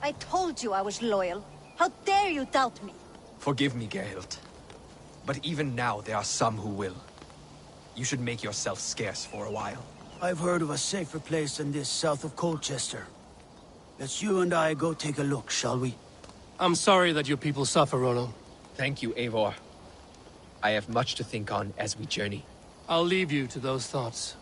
Speaker 12: I told you I was loyal. How dare you doubt me?
Speaker 18: Forgive me, Gerhild. But even now, there are some who will. You should make yourself scarce for a while.
Speaker 7: I've heard of a safer place than this south of Colchester. Let's you and I go take a look, shall we?
Speaker 2: I'm sorry that your people suffer, Rollo.
Speaker 15: Thank you, Eivor. I have much to think on as we journey.
Speaker 2: I'll leave you to those thoughts.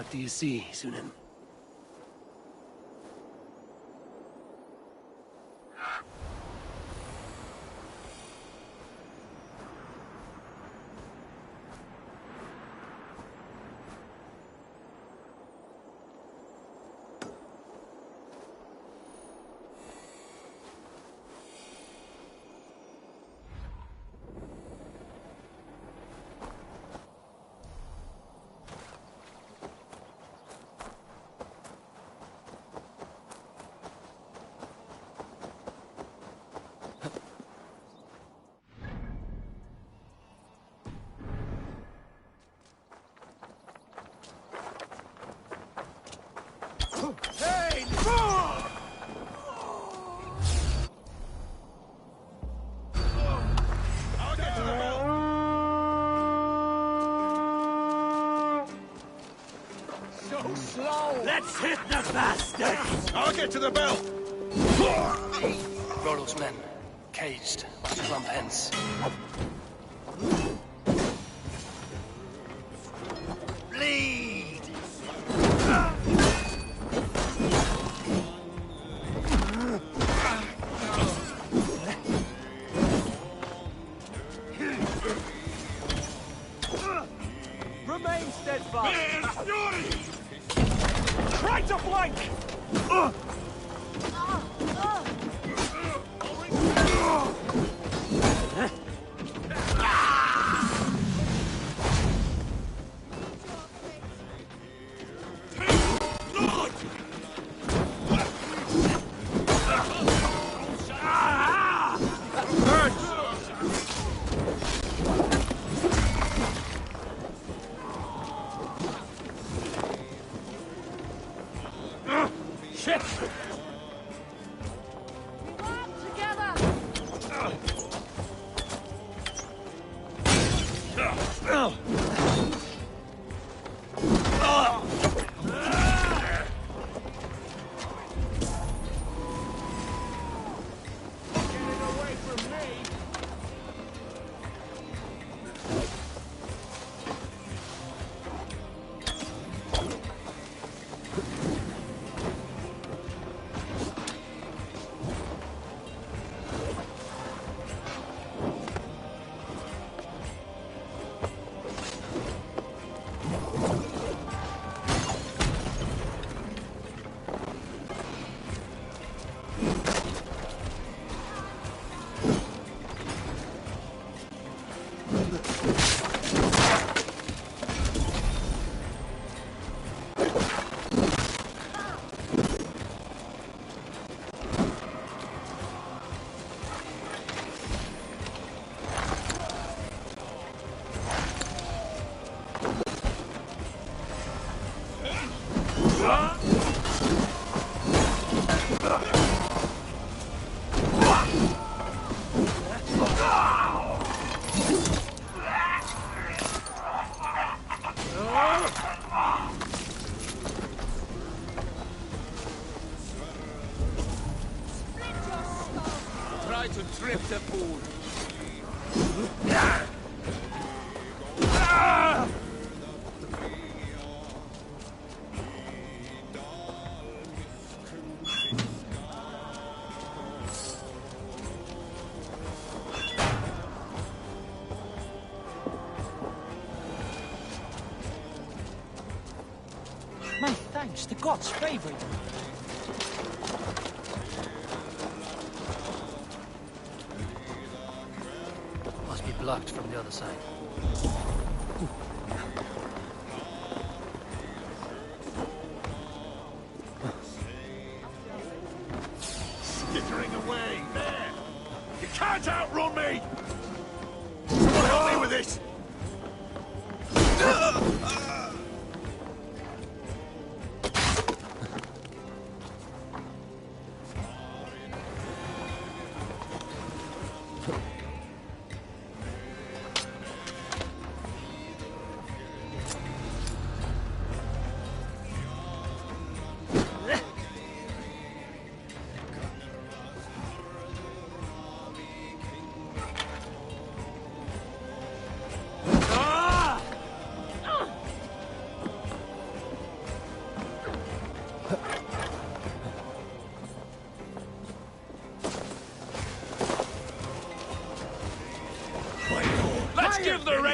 Speaker 2: What do you see, Sunan?
Speaker 17: Hey! I'll get to the bell. So slow.
Speaker 9: Let's hit the bastards!
Speaker 17: I'll get to the bell.
Speaker 2: Rollo's men, caged like plump hens.
Speaker 9: Bleed!
Speaker 17: Remain steadfast.
Speaker 9: Try to flank!
Speaker 17: Shit! Try to trip the fool.
Speaker 20: My thanks, the gods favor you.
Speaker 2: Must be blocked from the other side.
Speaker 17: Skittering away, there! You can't outrun me! Someone help me with this!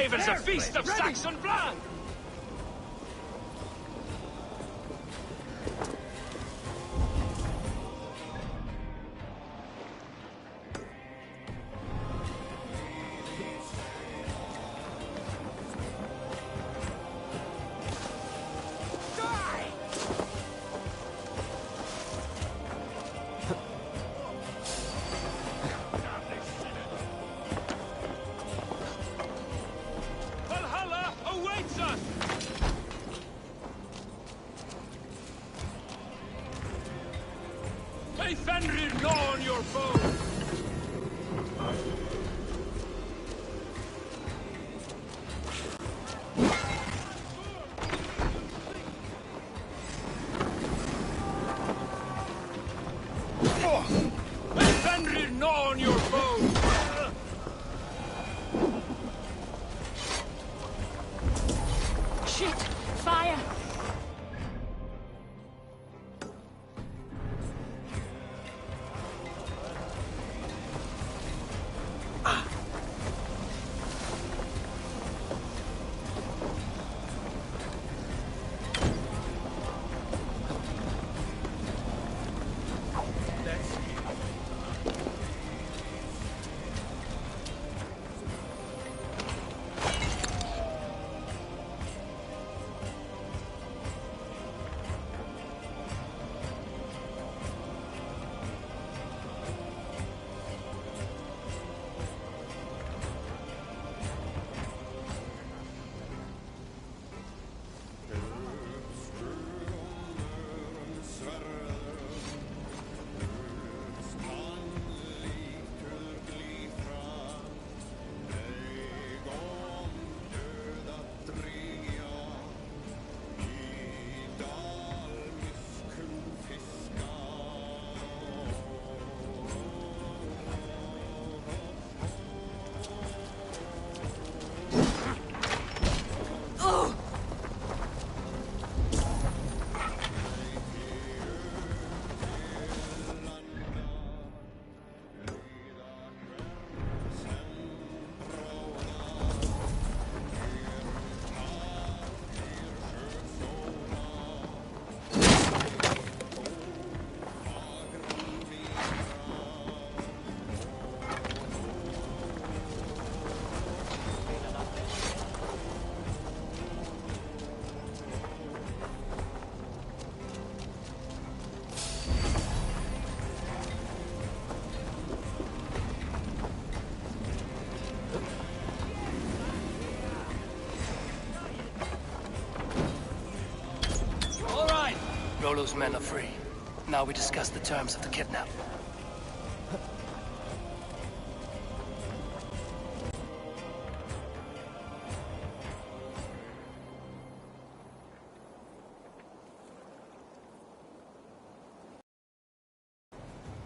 Speaker 9: cravens a feast of Saxon blood! Valhalla awaits us! May Fenrir gnaw on your foes! May Fenrir gnaw on your foes!
Speaker 10: Shit! Fire!
Speaker 2: Rollo's men are free. Now we discuss the terms of the kidnap.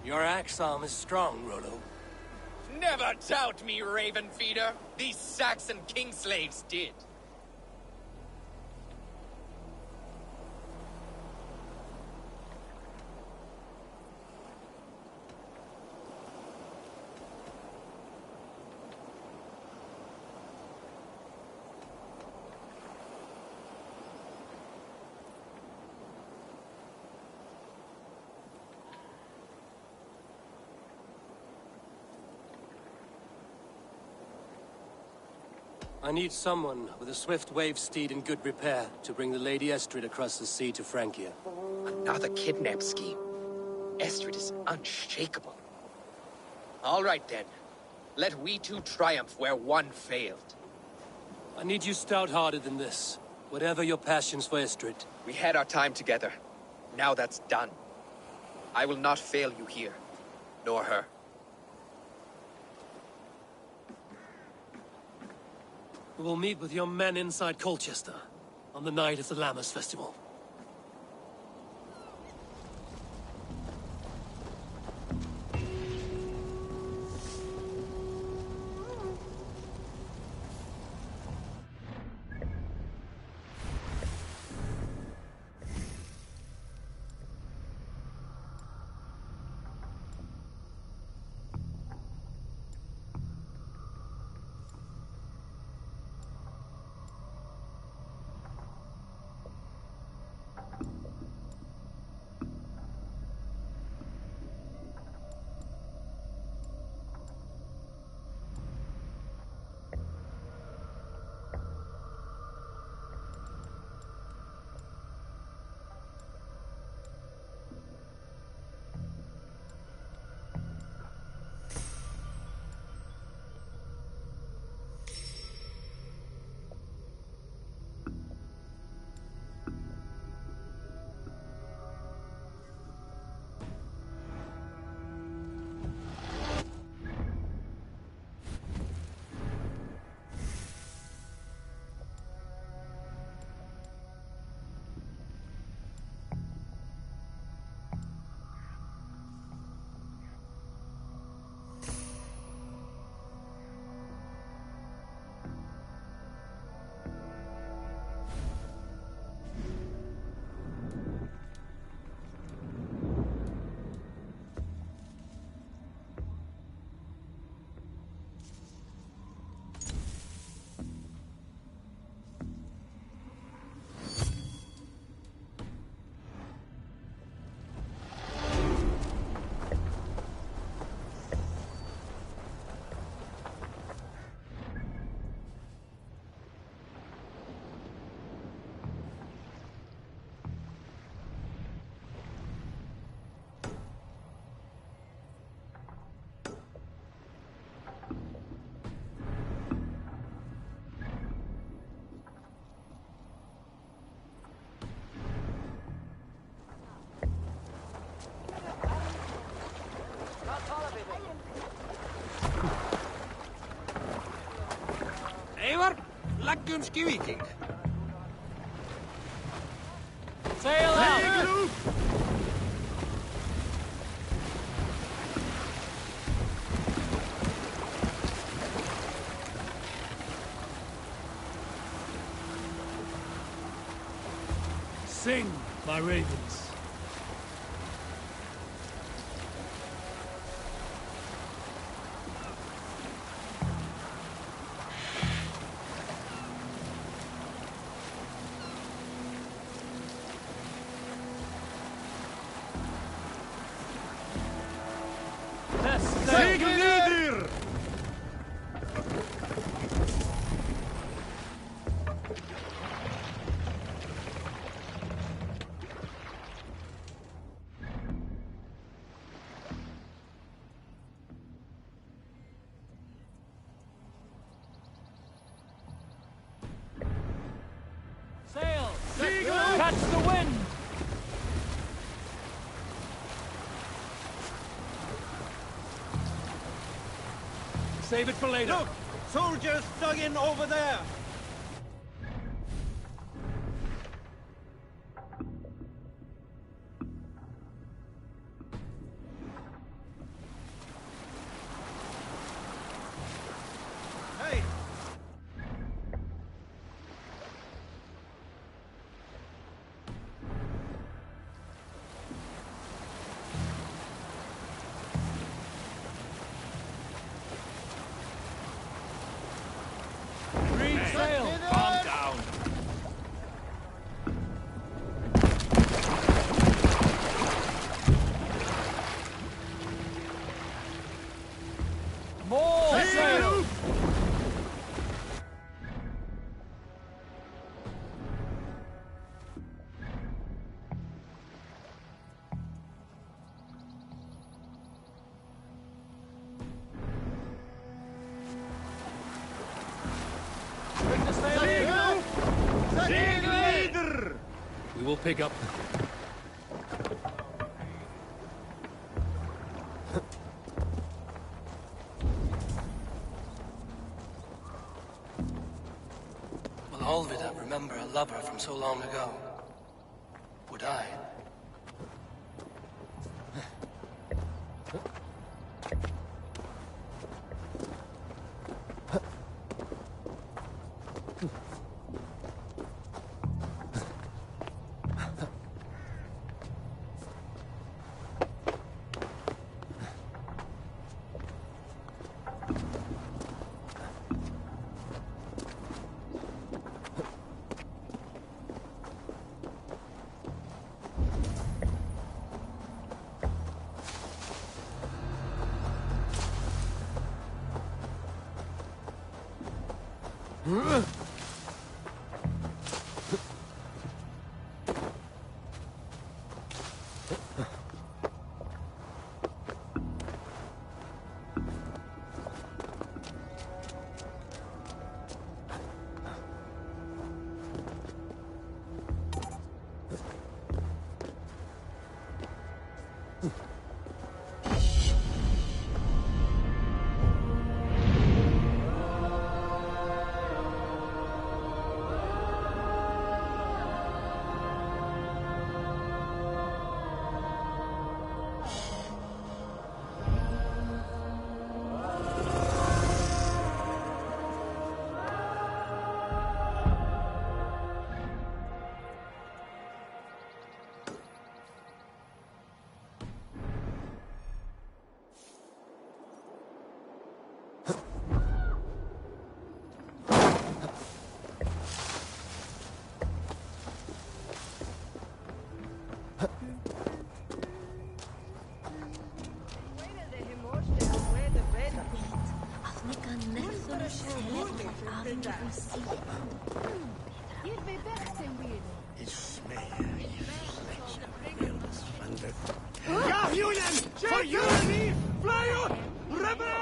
Speaker 2: Your axe arm is strong, Rollo.
Speaker 15: Never doubt me, Raven Feeder. These Saxon king slaves did.
Speaker 2: I need someone with a swift wave steed in good repair to bring the Lady Estrid across the sea to Francia.
Speaker 15: Another kidnap scheme. Estrid is unshakable. All right then. Let we two triumph where one failed.
Speaker 2: I need you stout-hearted than this. Whatever your passions for Estrid.
Speaker 15: We had our time together. Now that's done. I will not fail you here. Nor her.
Speaker 2: We will meet with your men inside Colchester on the night of the Lammas Festival.
Speaker 19: Svenski viking.
Speaker 2: Sail out!
Speaker 9: Sing, my ravens.
Speaker 17: Segel!
Speaker 2: Sail! Catch the wind! Save it for later.
Speaker 7: Look! Soldiers dug in over there! Hey!
Speaker 2: Sail!
Speaker 9: Calm down.
Speaker 2: More sail! Bring the sail in.
Speaker 17: Segel!
Speaker 2: We will pick up. Will Olvida remember a lover from so long ago? Would I?
Speaker 17: Ja, Julian! For unity! Fly up! Rebel!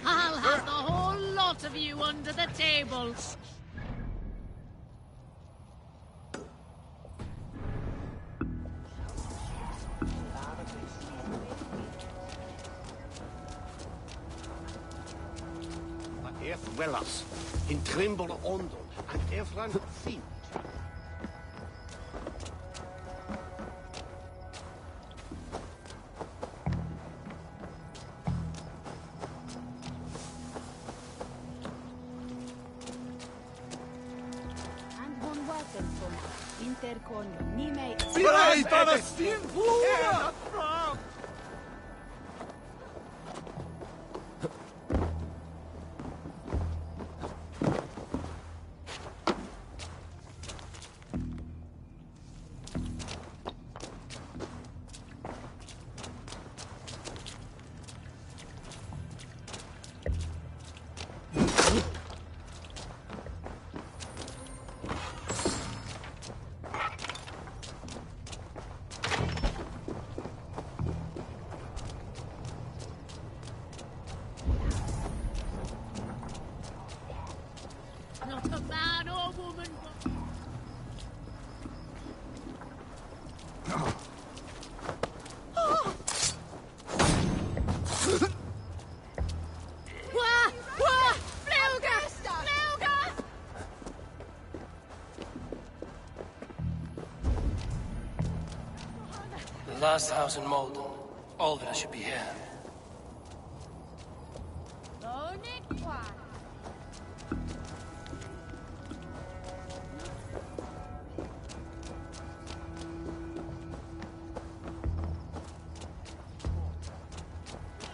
Speaker 10: I'll have the whole lot of you under the tables.
Speaker 3: Earth Wellas, in Trimble Ondon, and Efran Fin.
Speaker 10: Not a man or woman.
Speaker 2: The last house in Malden. All of it should be here.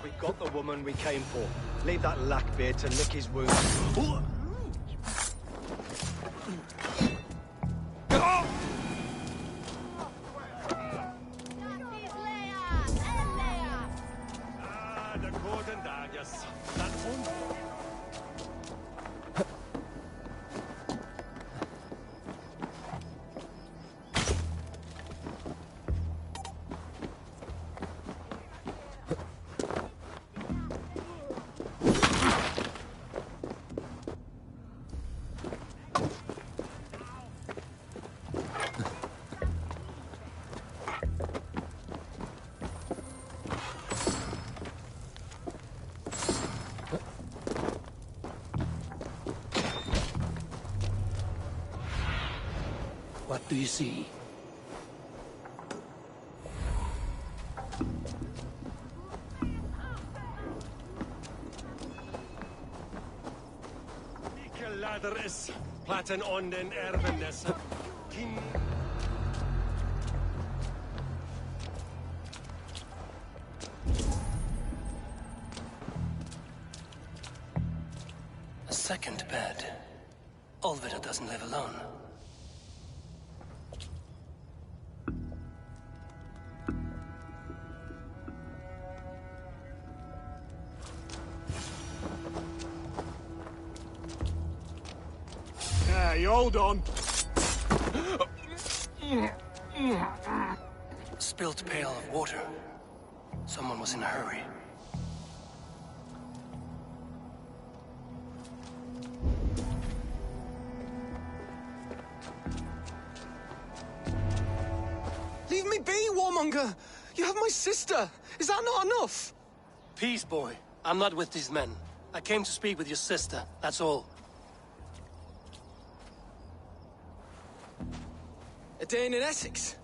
Speaker 4: We got the woman we came for. Leave that lackbeard to lick his wounds.
Speaker 2: What do you see?
Speaker 4: Ladder is platen on den erfenis.
Speaker 2: A second bed. Olvida doesn't live alone.
Speaker 17: Hey, hold on.
Speaker 2: spilt pail of water. Someone was in a hurry.
Speaker 16: Leave me be, warmonger! You have my sister! Is that not enough?
Speaker 2: Peace, boy. I'm not with these men. I came to speak with your sister, that's all.
Speaker 16: A day in Essex.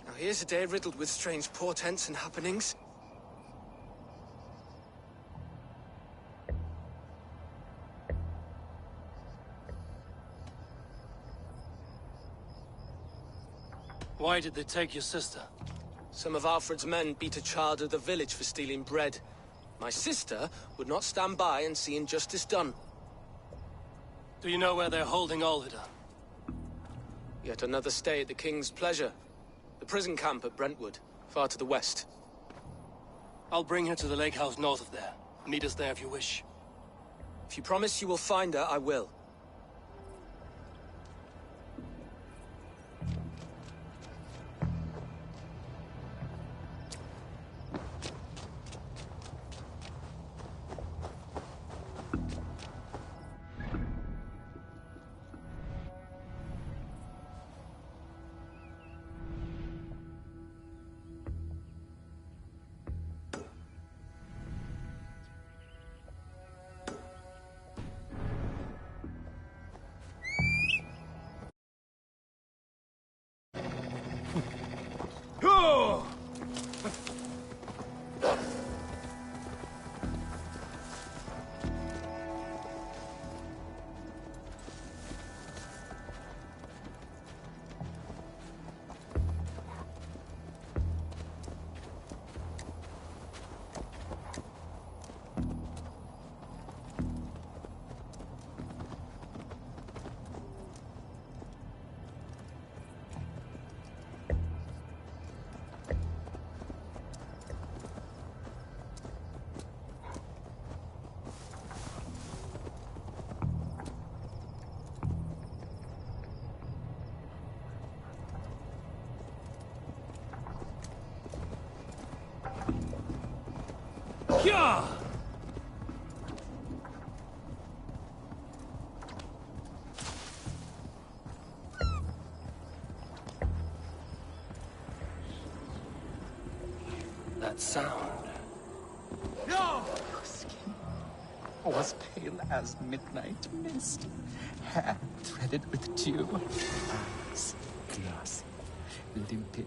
Speaker 16: Now here's a day riddled with strange portents and happenings.
Speaker 2: Why did they take your sister?
Speaker 16: Some of Alfred's men beat a child of the village for stealing bread. My sister would not stand by and see injustice done.
Speaker 2: Do you know where they're holding Alvida?
Speaker 16: Yet another stay at the King's pleasure. The prison camp at Brentwood, far to the west.
Speaker 2: I'll bring her to the lake house north of there. Meet us there if you wish.
Speaker 16: If you promise you will find her, I will.
Speaker 2: Yeah! That sound.
Speaker 5: No! Your skin was pale as midnight mist, hair threaded with dew, eyes glassy, limpid,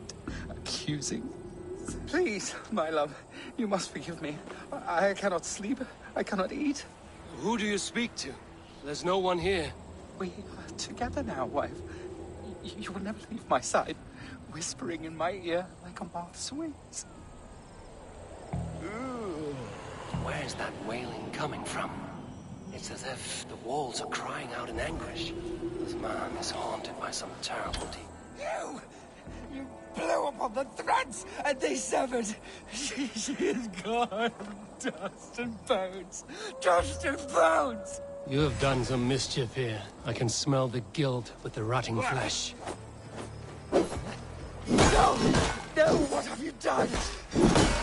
Speaker 5: accusing. Please, my love, you must forgive me. I cannot sleep. I cannot eat.
Speaker 2: Who do you speak to? There's no one here.
Speaker 5: We are together now, wife. You will never leave my side, whispering in my ear like a moth's wings.
Speaker 2: Ooh. Where's that wailing coming from? It's as if the walls are crying out in anguish. This man is haunted by some terrible deed.
Speaker 5: You blew upon the threads, and they severed. She is gone. Dust and bones. Dust and bones.
Speaker 2: You have done some mischief here. I can smell the guilt with the rotting flesh.
Speaker 5: No! No! What have you done?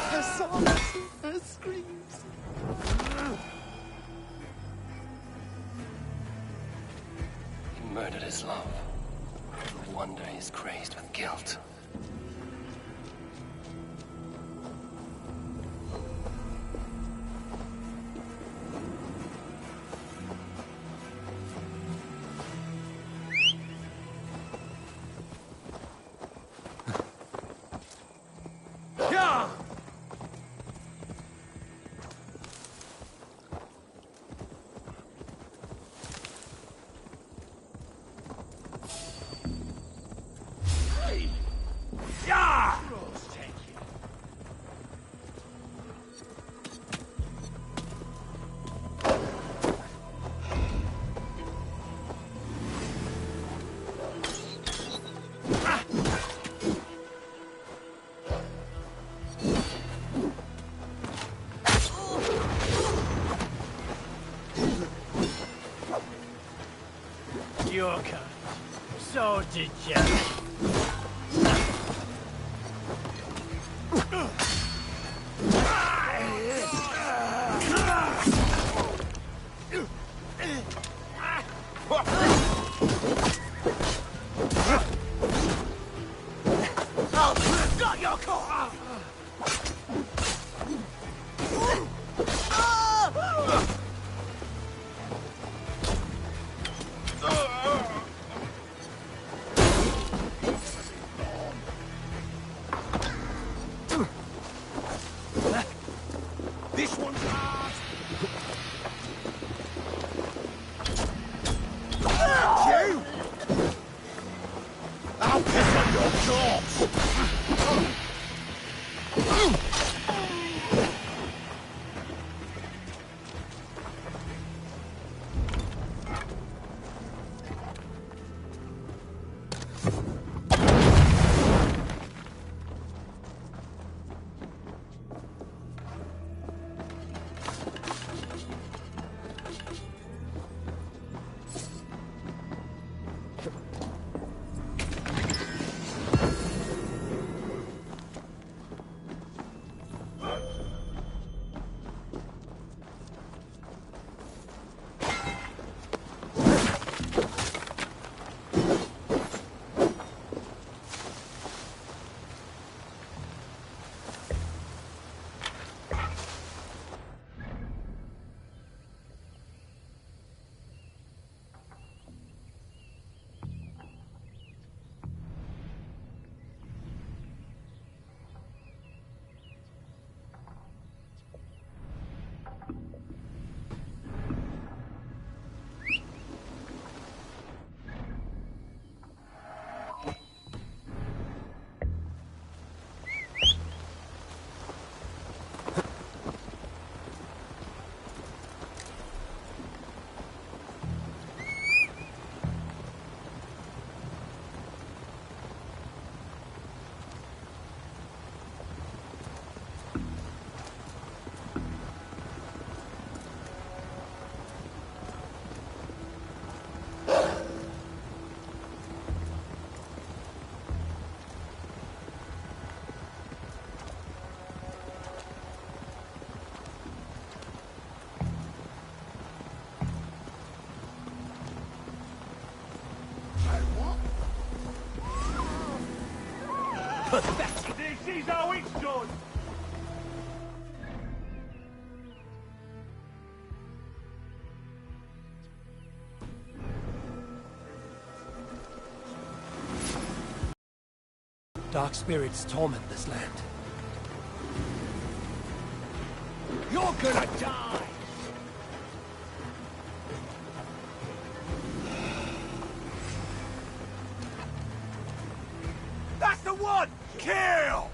Speaker 5: Her sobs, her screams.
Speaker 2: He murdered his love. No wonder he's crazed with guilt.
Speaker 7: Your kind. So degenerate.
Speaker 17: Got your car!
Speaker 7: This one's hard. You! I'll piss on your corpse!
Speaker 17: Pathetic! This is how it's done!
Speaker 2: Dark spirits torment this land.
Speaker 17: You're gonna die! That's the one! Kill!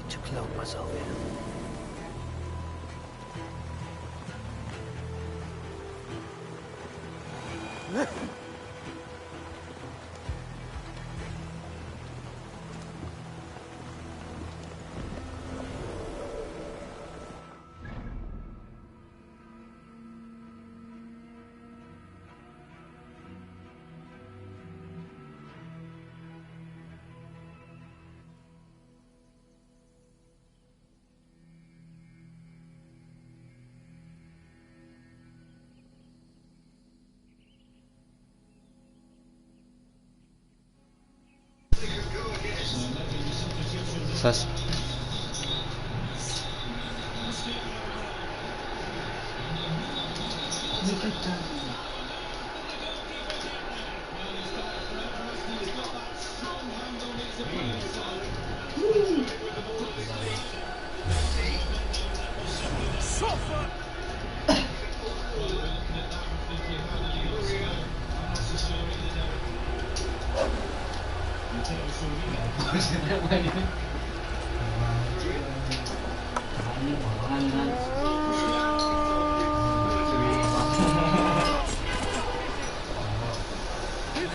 Speaker 2: to cloak myself in.
Speaker 1: Sas.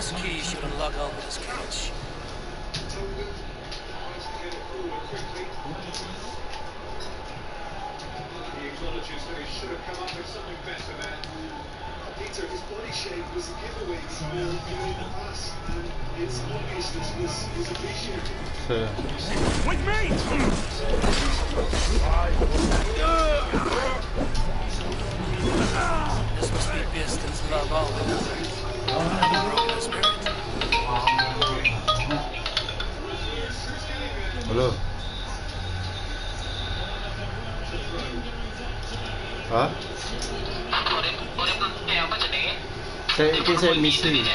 Speaker 2: This key should unlock Albert's cage.
Speaker 22: He acknowledges that he should have come up with something better there. Peter, his body shape was a giveaway before giving the pass, and its obviousness was appreciated.
Speaker 17: With me!
Speaker 2: This must be Birston's love Albert. Broken his spirit.
Speaker 1: Halo. Hah? Saya misi.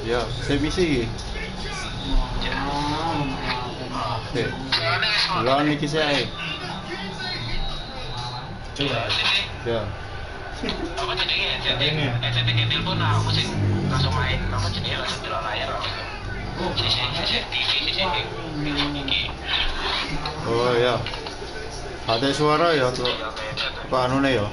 Speaker 1: Ya, saya misi. Lawan misi saya. Coba. Ya.
Speaker 23: Apa jenenge? Saya bikin telepon aku sih langsung main. Apa jenenge langsung di layar. CCTV iki.
Speaker 1: Oh ya. Ada suara ya tuh. Apa anune ya?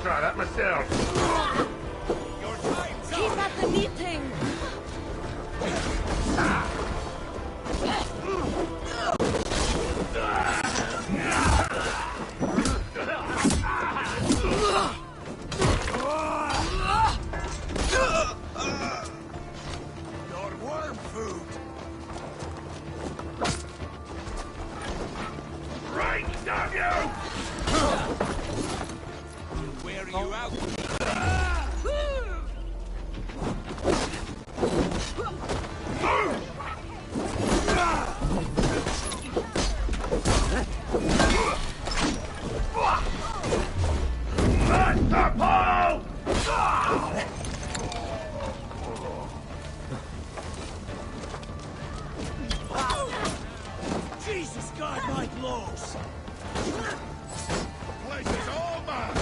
Speaker 17: Try that myself.
Speaker 6: Keep at the meeting.
Speaker 17: Your worm food. Right, damn you! Wear you out. Jesus, God, my blows! Place is all mine!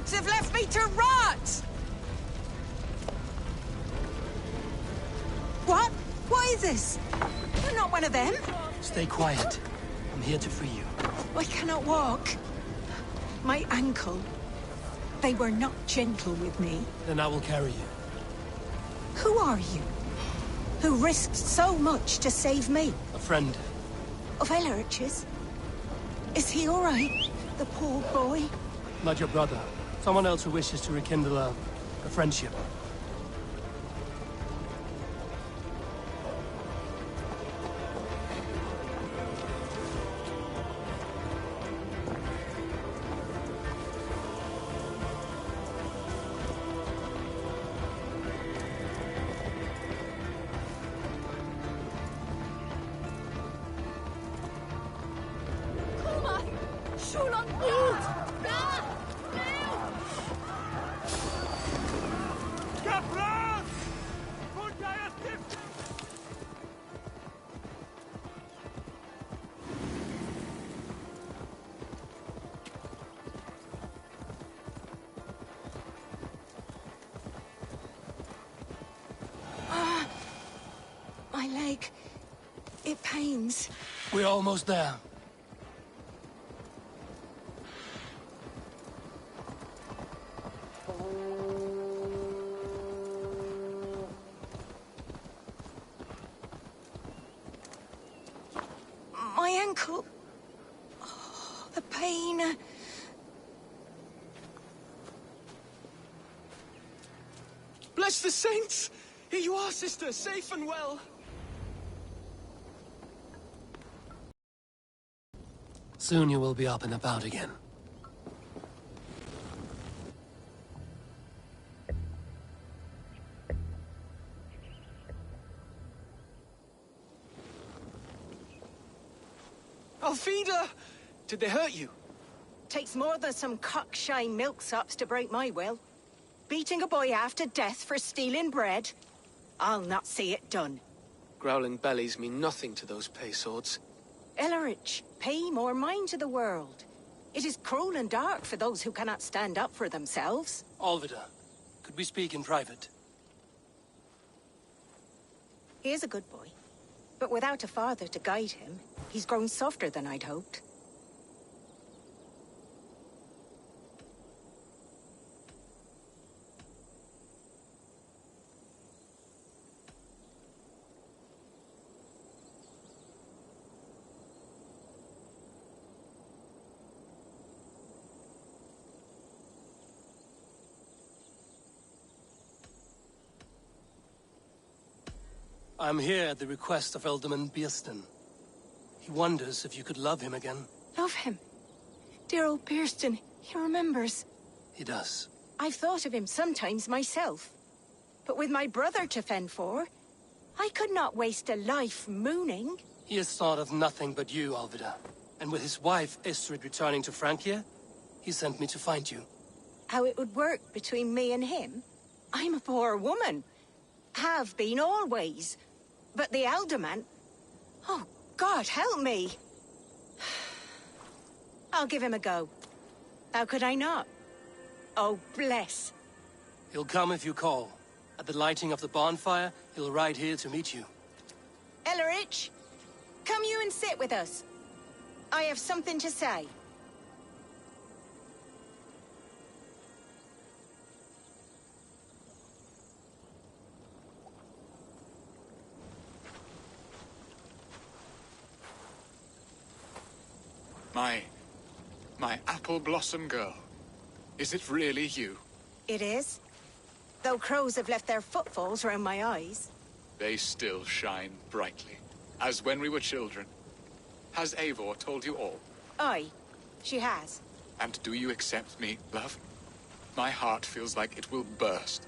Speaker 21: cowards have left me to rot! What? What is this? You're not one of them.
Speaker 2: Stay quiet. I'm here to free you.
Speaker 21: I cannot walk. My ankle. They were not gentle with me.
Speaker 2: Then I will carry you.
Speaker 21: Who are you? Who risked so much to save me?
Speaker 2: A friend.
Speaker 21: Of Elrich's? Is he all right? The poor boy?
Speaker 2: Not your brother. Someone else who wishes to rekindle a friendship.
Speaker 21: My leg. It pains.
Speaker 2: We're almost there.
Speaker 21: My ankle. Oh, the pain.
Speaker 16: Bless the saints! Here you are, sister, safe and well.
Speaker 2: Soon you will be up and about again.
Speaker 16: Alfida! Did they hurt you?
Speaker 21: Takes more than some cockshy milksops to break my will. Beating a boy half to death for stealing bread? I'll not see it done.
Speaker 16: Growling bellies mean nothing to those pay swords.
Speaker 21: Ellerich, pay more mind to the world. It is cruel and dark for those who cannot stand up for themselves.
Speaker 2: Alvida, could we speak in private?
Speaker 21: He is a good boy, but without a father to guide him, he's grown softer than I'd hoped.
Speaker 2: I'm here at the request of Alderman Beerston. He wonders if you could love him again.
Speaker 21: Love him? Dear old Beerston, he remembers.
Speaker 2: He does.
Speaker 21: I've thought of him sometimes myself. But with my brother to fend for, I could not waste a life mooning.
Speaker 2: He has thought of nothing but you, Alvida. And with his wife, Estrid, returning to Francia, he sent me to find you.
Speaker 21: How it would work between me and him? I'm a poor woman. Have been always. But the alderman... Oh, God, help me! I'll give him a go. How could I not? Oh, bless.
Speaker 2: He'll come if you call. At the lighting of the bonfire, he'll ride here to meet you.
Speaker 21: Ellerich, come you and sit with us. I have something to say.
Speaker 8: My apple blossom girl. Is it really you?
Speaker 21: It is. Though crows have left their footfalls round my eyes.
Speaker 8: They still shine brightly, as when we were children. Has Eivor told you all?
Speaker 21: Aye, she has.
Speaker 8: And do you accept me, love? My heart feels like it will burst.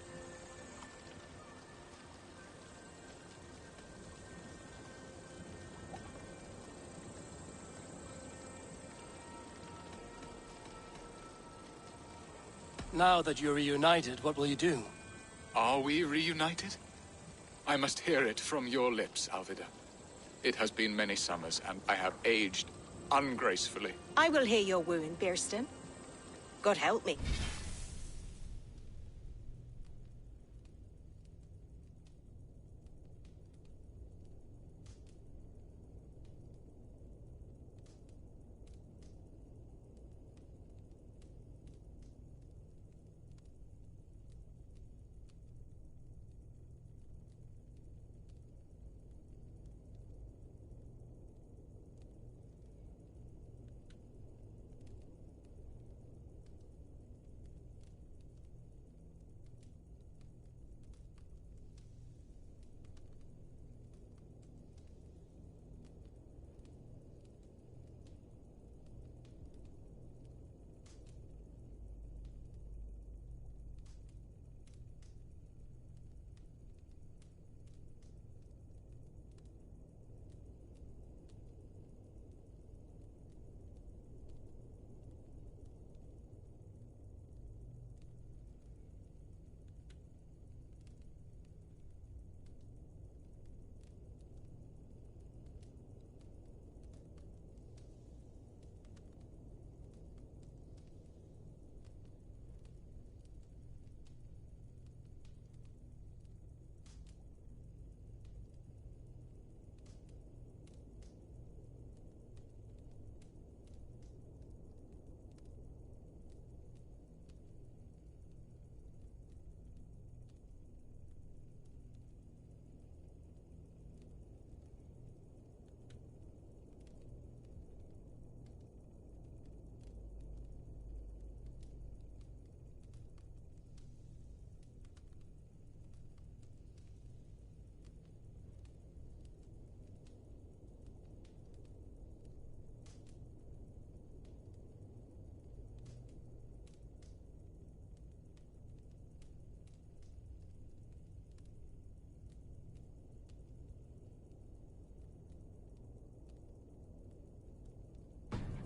Speaker 2: Now that you're reunited, what will you do?
Speaker 8: Are we reunited? I must hear it from your lips, Alvida. It has been many summers, and I have aged ungracefully.
Speaker 21: I will hear your wound, Beerston. God help me.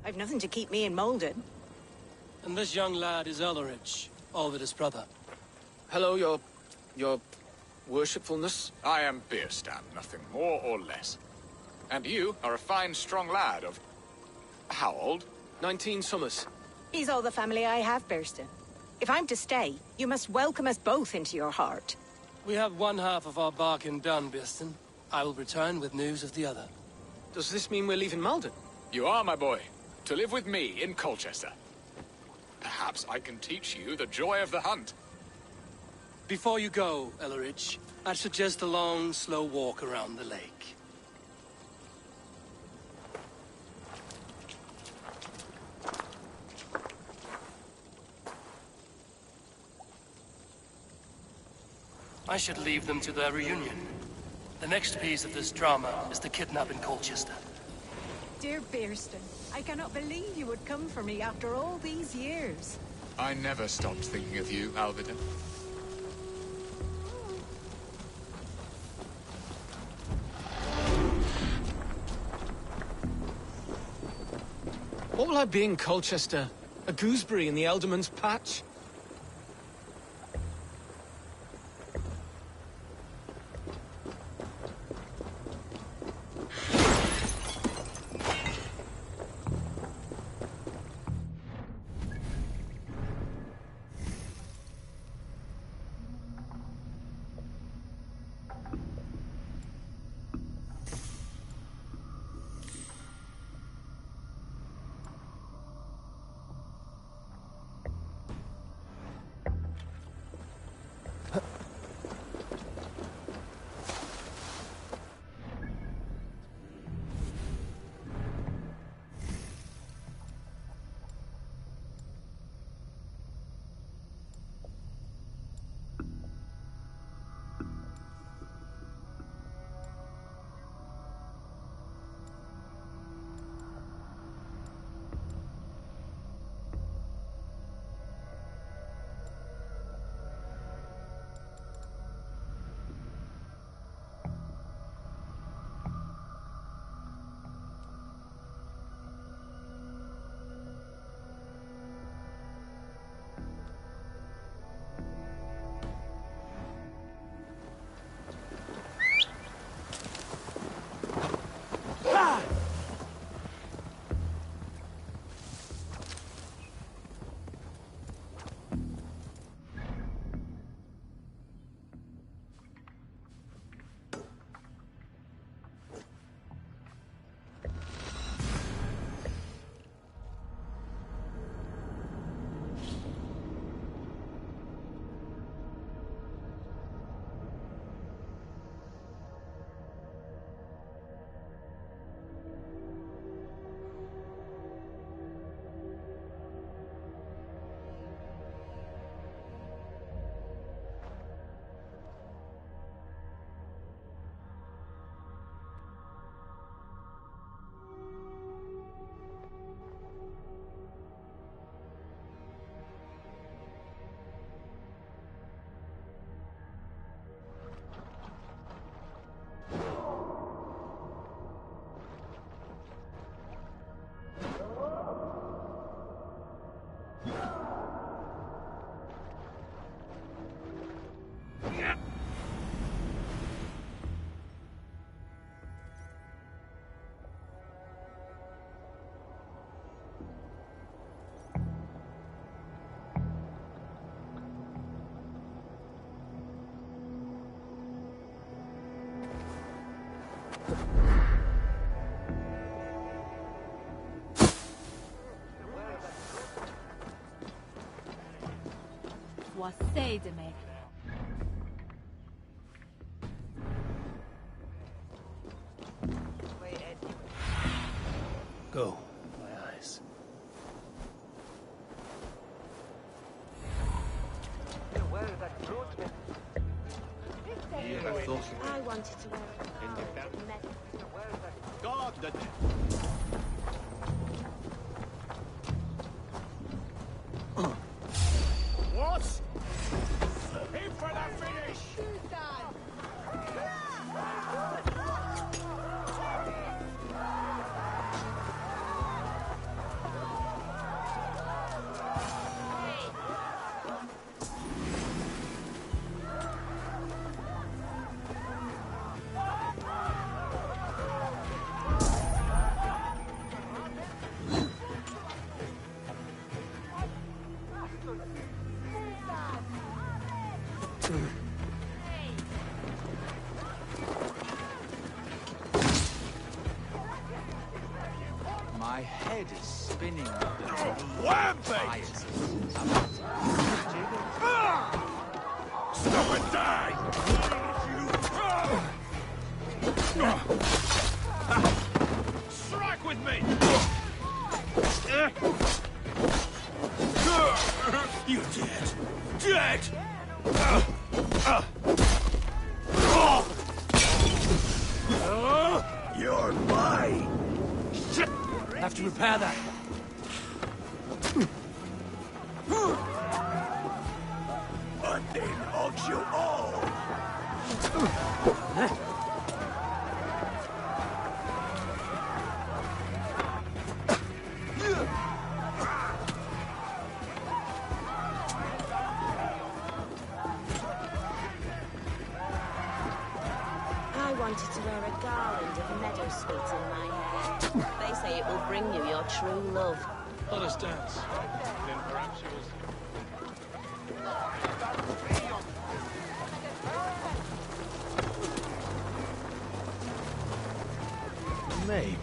Speaker 21: I've nothing to keep me in Malden.
Speaker 2: And this young lad is Elrich, Alvida's brother.
Speaker 16: Hello, your worshipfulness.
Speaker 8: I am Beerstan, nothing more or less. And you are a fine, strong lad of... how old?
Speaker 16: 19 summers.
Speaker 21: He's all the family I have, Bearston. If I'm to stay, you must welcome us both into your heart.
Speaker 2: We have one half of our bargain done, Bearston. I will return with news of the other.
Speaker 16: Does this mean we're leaving Malden?
Speaker 8: You are, my boy, to live with me in Colchester. Perhaps I can teach you the joy of the hunt.
Speaker 2: Before you go, Elrich, I'd suggest a long, slow walk around the lake. I should leave them to their reunion. The next piece of this drama is the kidnap in Colchester.
Speaker 21: Dear Bearston, I cannot believe you would come for me after all these years.
Speaker 8: I never stopped thinking of you, Alvida.
Speaker 16: What will I be in Colchester? A gooseberry in the Elderman's patch?
Speaker 11: Say to me.
Speaker 2: Go, my eyes.
Speaker 12: I wanted to wear it.
Speaker 3: God, the... What? Aim for the finish!
Speaker 5: spinning.
Speaker 17: Whampy! Stop and die! Strike with me! You're dead. Dead! You're mine! Shit!
Speaker 2: Have to repair that.
Speaker 17: And then hugs you all!
Speaker 13: I wanted to wear a garland of meadowsweet in my hair. They say it will bring you your true love.
Speaker 2: Let us dance. Then perhaps you will...
Speaker 17: Maybe.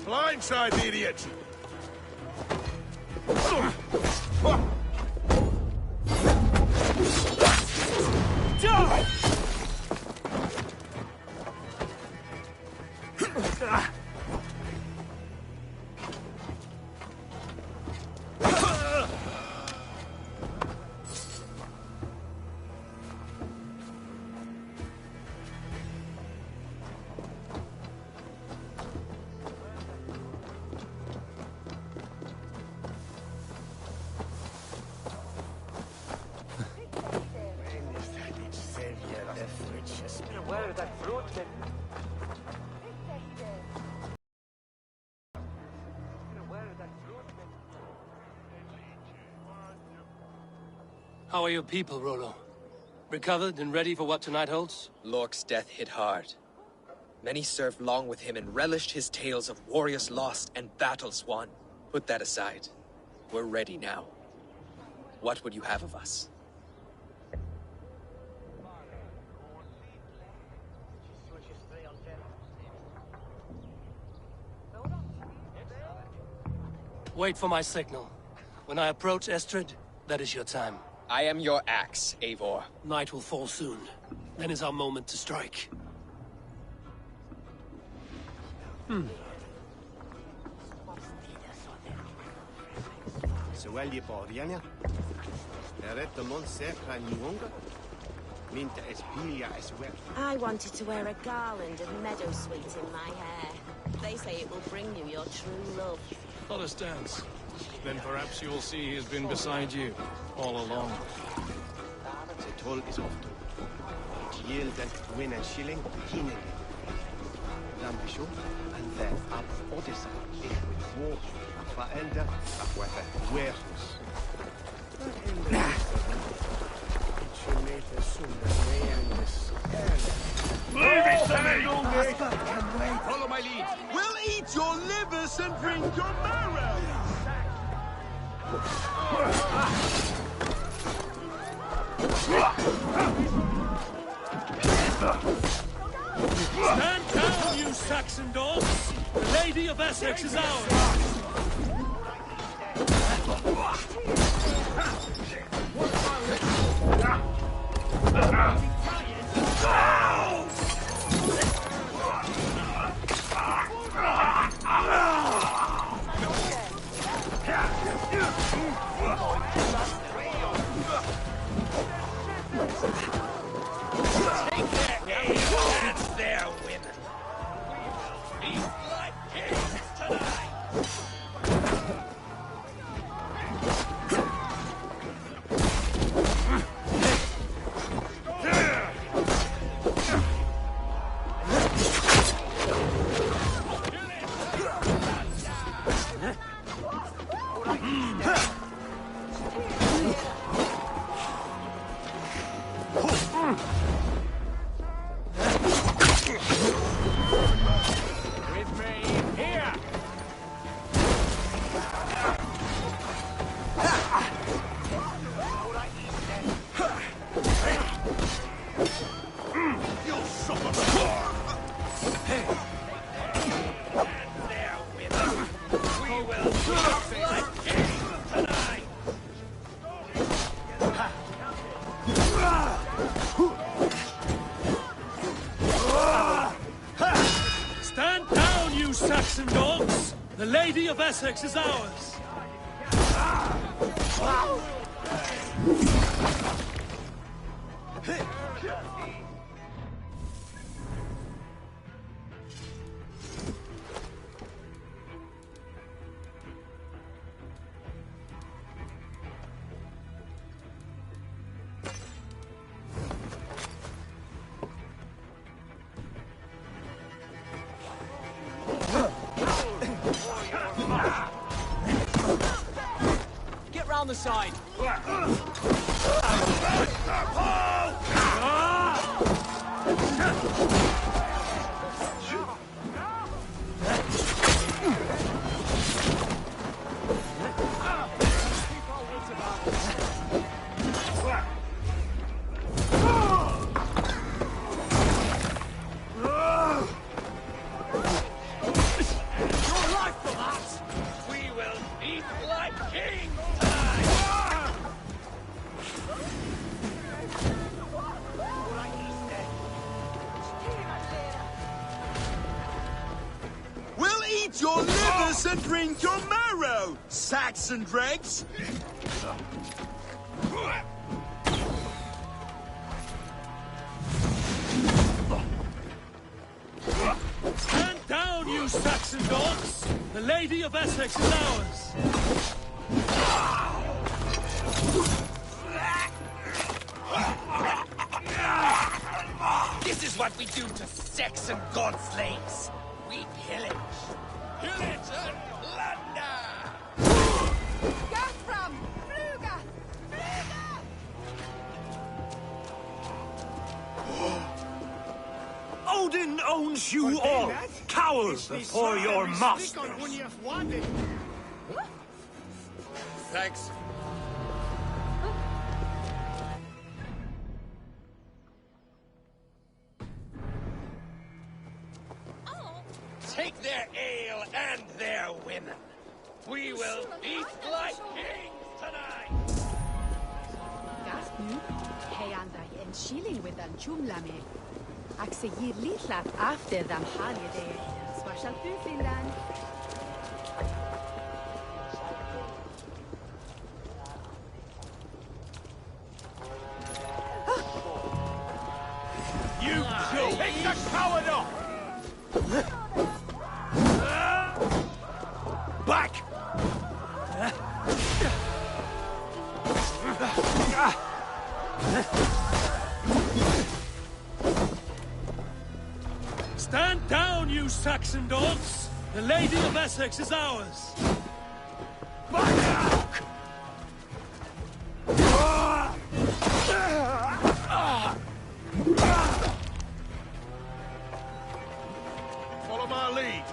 Speaker 17: Blindside the idiot! Die!
Speaker 4: Where that fruit then?
Speaker 2: How are your people, Rollo? Recovered and ready for what tonight holds?
Speaker 15: Lork's death hit hard. Many served long with him and relished his tales of warriors lost and battles won. Put that aside. We're ready now. What would you have of us?
Speaker 2: Wait for my signal. When I approach Estrid, that is your time.
Speaker 15: I am your axe, Eivor.
Speaker 2: Night will fall soon. Then is our moment to strike.
Speaker 7: سوالي بوريانا ريت من سيكا نيونغا من تأسبيليا أسوار.
Speaker 13: I wanted to wear a garland of meadowsweet in my hair. They say it will bring you your true love.
Speaker 2: Let us dance. Then perhaps you'll see he has been beside you all along.
Speaker 7: The toll is off to yield and win a shilling, hinning. Lampisho, and then up Odessa, it with war, a faelder, a weather, warehouse.
Speaker 17: Leave it to me! Follow my lead. We'll eat your livers and drink your marrow!
Speaker 2: Stand down, you Saxon dogs! The Lady of Essex is ours!
Speaker 19: That's their women. These blood kings tonight.
Speaker 2: Stand down, you Saxon dogs! The Lady of Essex is ours!
Speaker 16: Get round the side.
Speaker 17: Your livers and drink your marrow, Saxon dregs!
Speaker 2: Stand down, you Saxon dogs! The Lady of Essex is ours!
Speaker 19: This is what we do to Saxon god slaves. We pillage. Pillage and plunder!
Speaker 21: Gathram! Fluga!
Speaker 9: Odin owns you all! Cower before your master!
Speaker 15: Thanks.
Speaker 19: Take their ale and their women. We will eat like kings tonight!
Speaker 11: Gast nu, hei andai en shilling with an chumlame. Axe yir litlat after them holiday. Swashal Finland.
Speaker 9: You two! Take the coward off! Back!
Speaker 2: Stand down, you Saxon dogs! The Lady of Essex is ours!
Speaker 17: Follow my lead.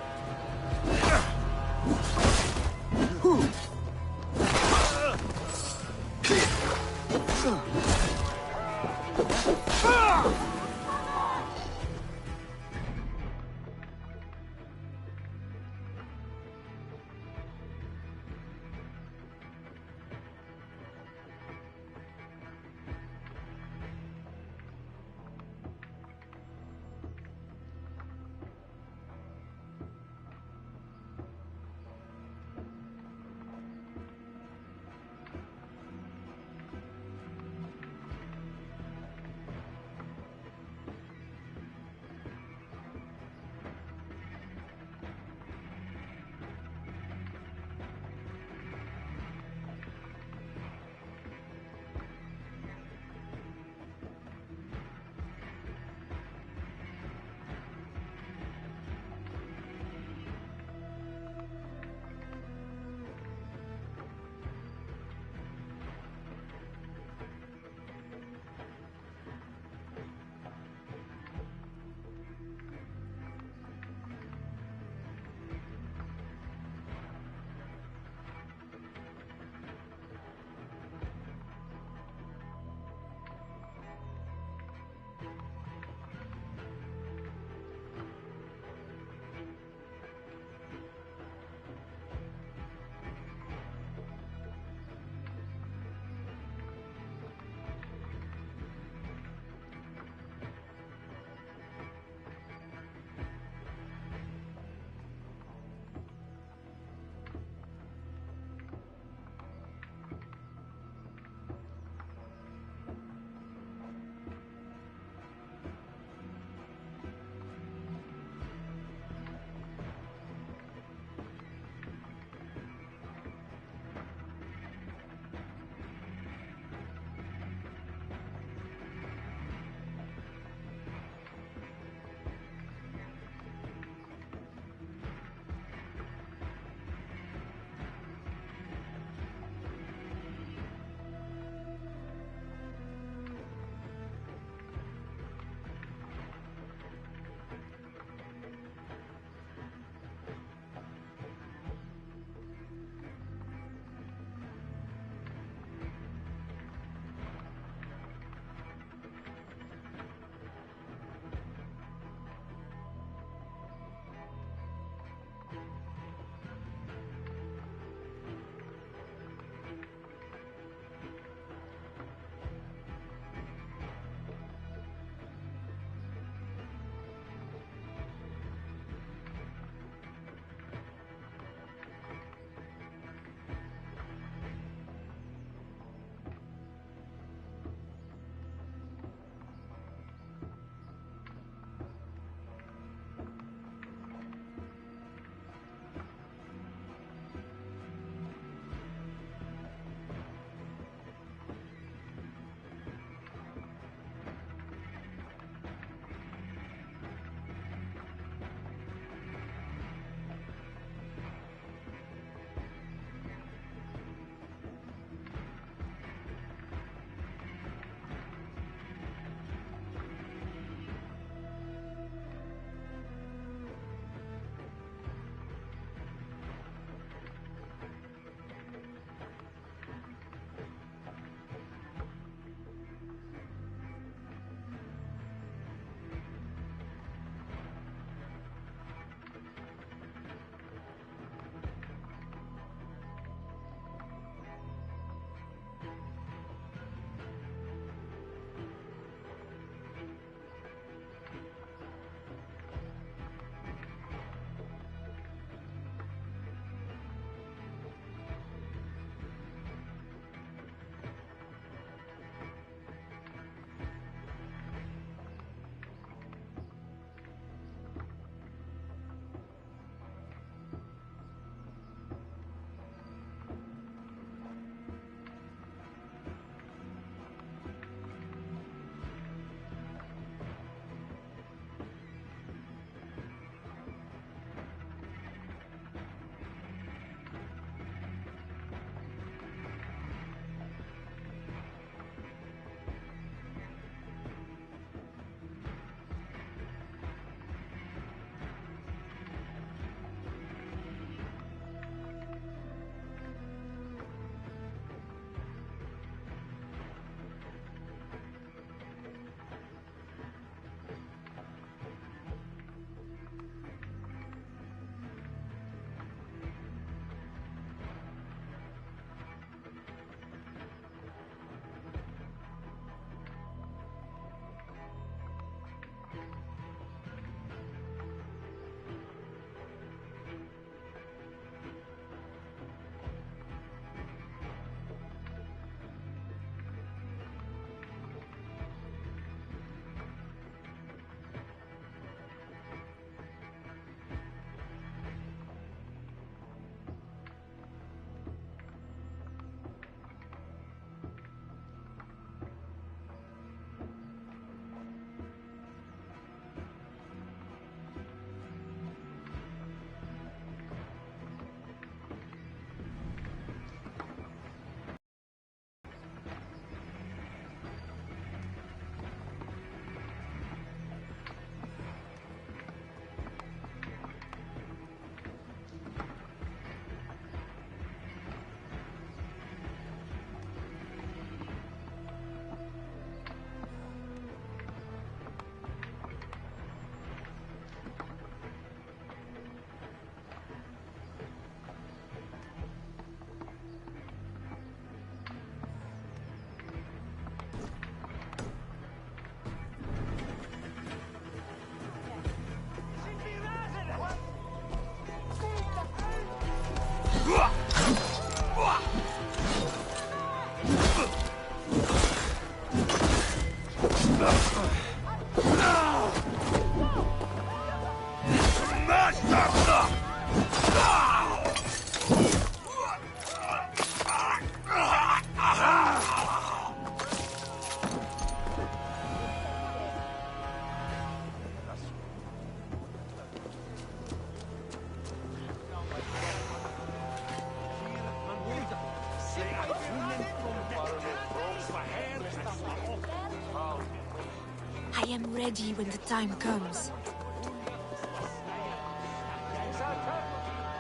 Speaker 6: am ready when the time comes.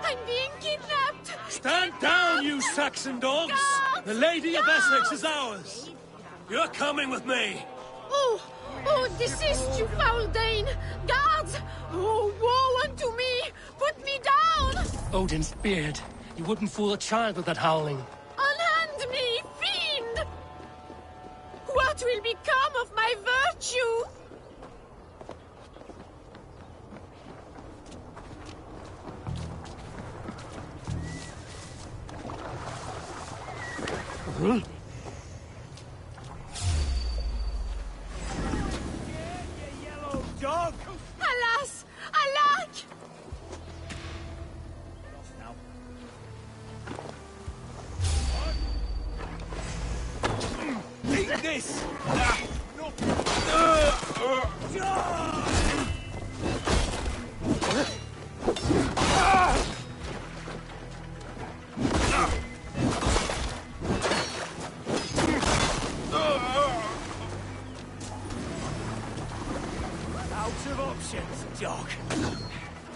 Speaker 6: I'm being kidnapped!
Speaker 14: Stand down, you Saxon dogs!
Speaker 6: Guards!
Speaker 14: The Lady of
Speaker 6: Guards!
Speaker 14: Essex is ours! You're coming with me!
Speaker 10: Oh, desist, you foul Dane! Guards! Oh, woe unto me! Put me down!
Speaker 2: Odin's beard. You wouldn't fool a child with that howling.
Speaker 10: Unhand me, fiend! What will become of my virtue?
Speaker 2: Hmm?
Speaker 14: Dog!
Speaker 10: Alas! Alack!
Speaker 14: Eat this!
Speaker 19: Out of options, dog.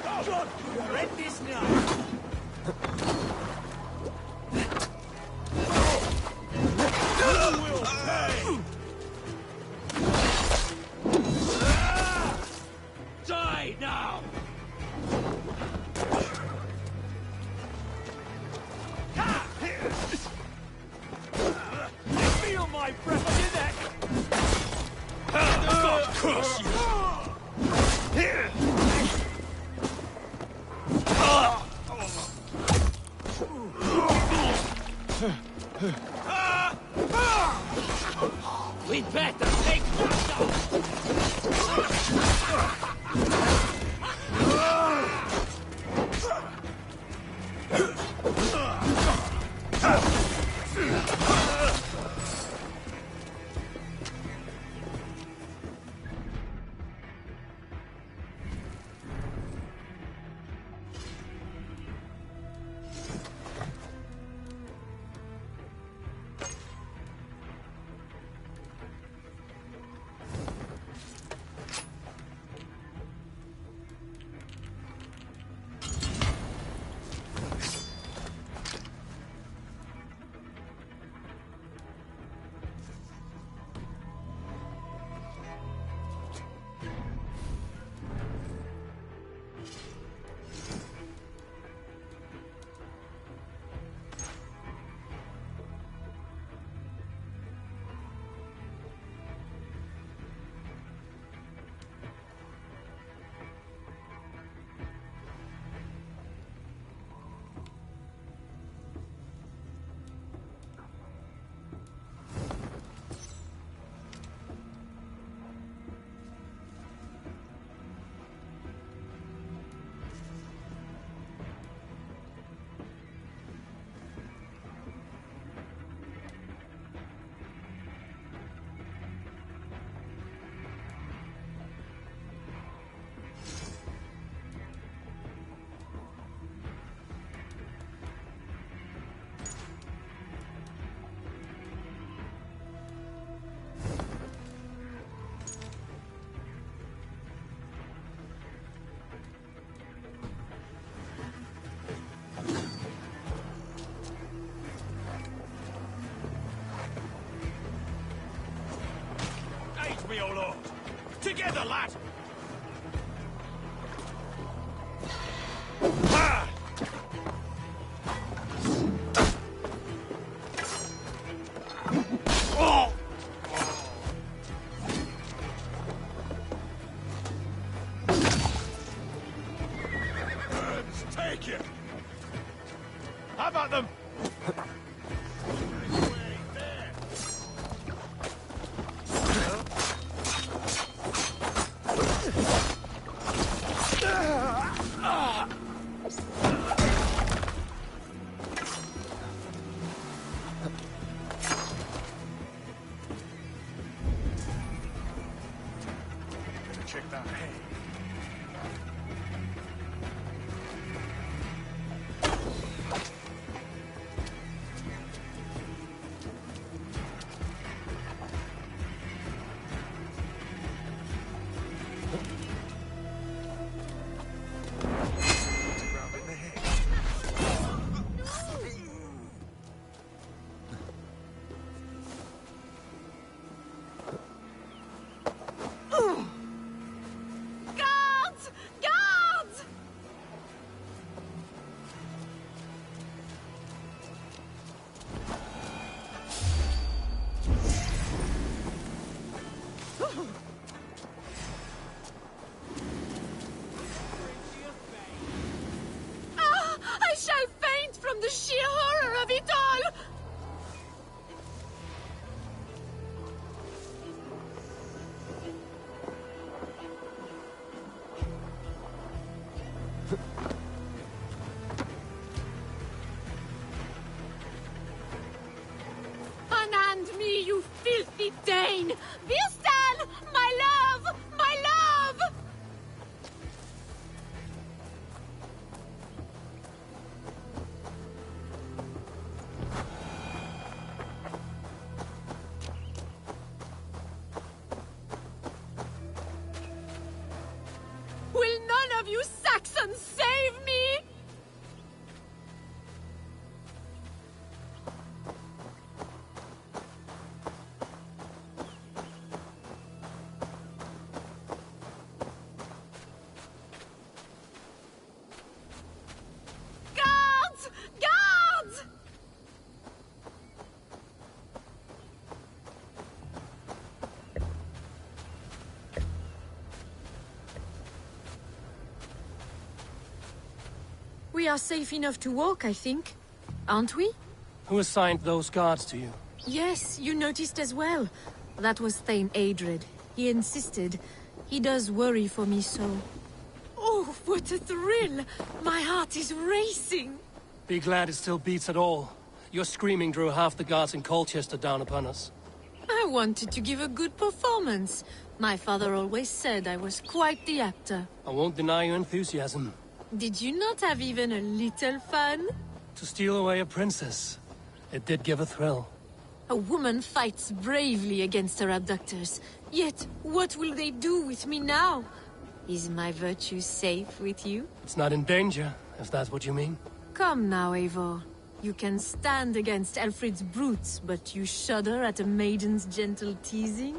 Speaker 19: Dog, you're in this now.
Speaker 14: You will pay!
Speaker 19: Die now!
Speaker 14: Feel my breath on your neck! God curse you!
Speaker 19: We'd better take that dog!
Speaker 14: Me, O Lord! Together, lad! Ha! Oh! Burns, take it! How about them? Check that head.
Speaker 6: I shall faint from the sheer horror of it all! Unhand me, you filthy Dane! Vilstan! My love! My love! Will none of you Saxons save me? Guards! Guards! We are safe enough to walk, I think. Aren't we?
Speaker 2: Who assigned those guards to you?
Speaker 6: Yes, you noticed as well. That was Thane Adred. He insisted. He does worry for me so. Oh, what a thrill! My heart is racing!
Speaker 2: Be glad it still beats at all. Your screaming drew half the guards in Colchester down upon us.
Speaker 6: I wanted to give a good performance. My father always said I was quite the actor.
Speaker 2: I won't deny your enthusiasm.
Speaker 6: Did you not have even a little fun?
Speaker 2: To steal away a princess. It did give a thrill.
Speaker 6: A woman fights bravely against her abductors. Yet, what will they do with me now? Is my virtue safe with you?
Speaker 2: It's not in danger, if that's what you mean.
Speaker 6: Come now, Eivor. You can stand against Alfred's brutes, but you shudder at a maiden's gentle teasing?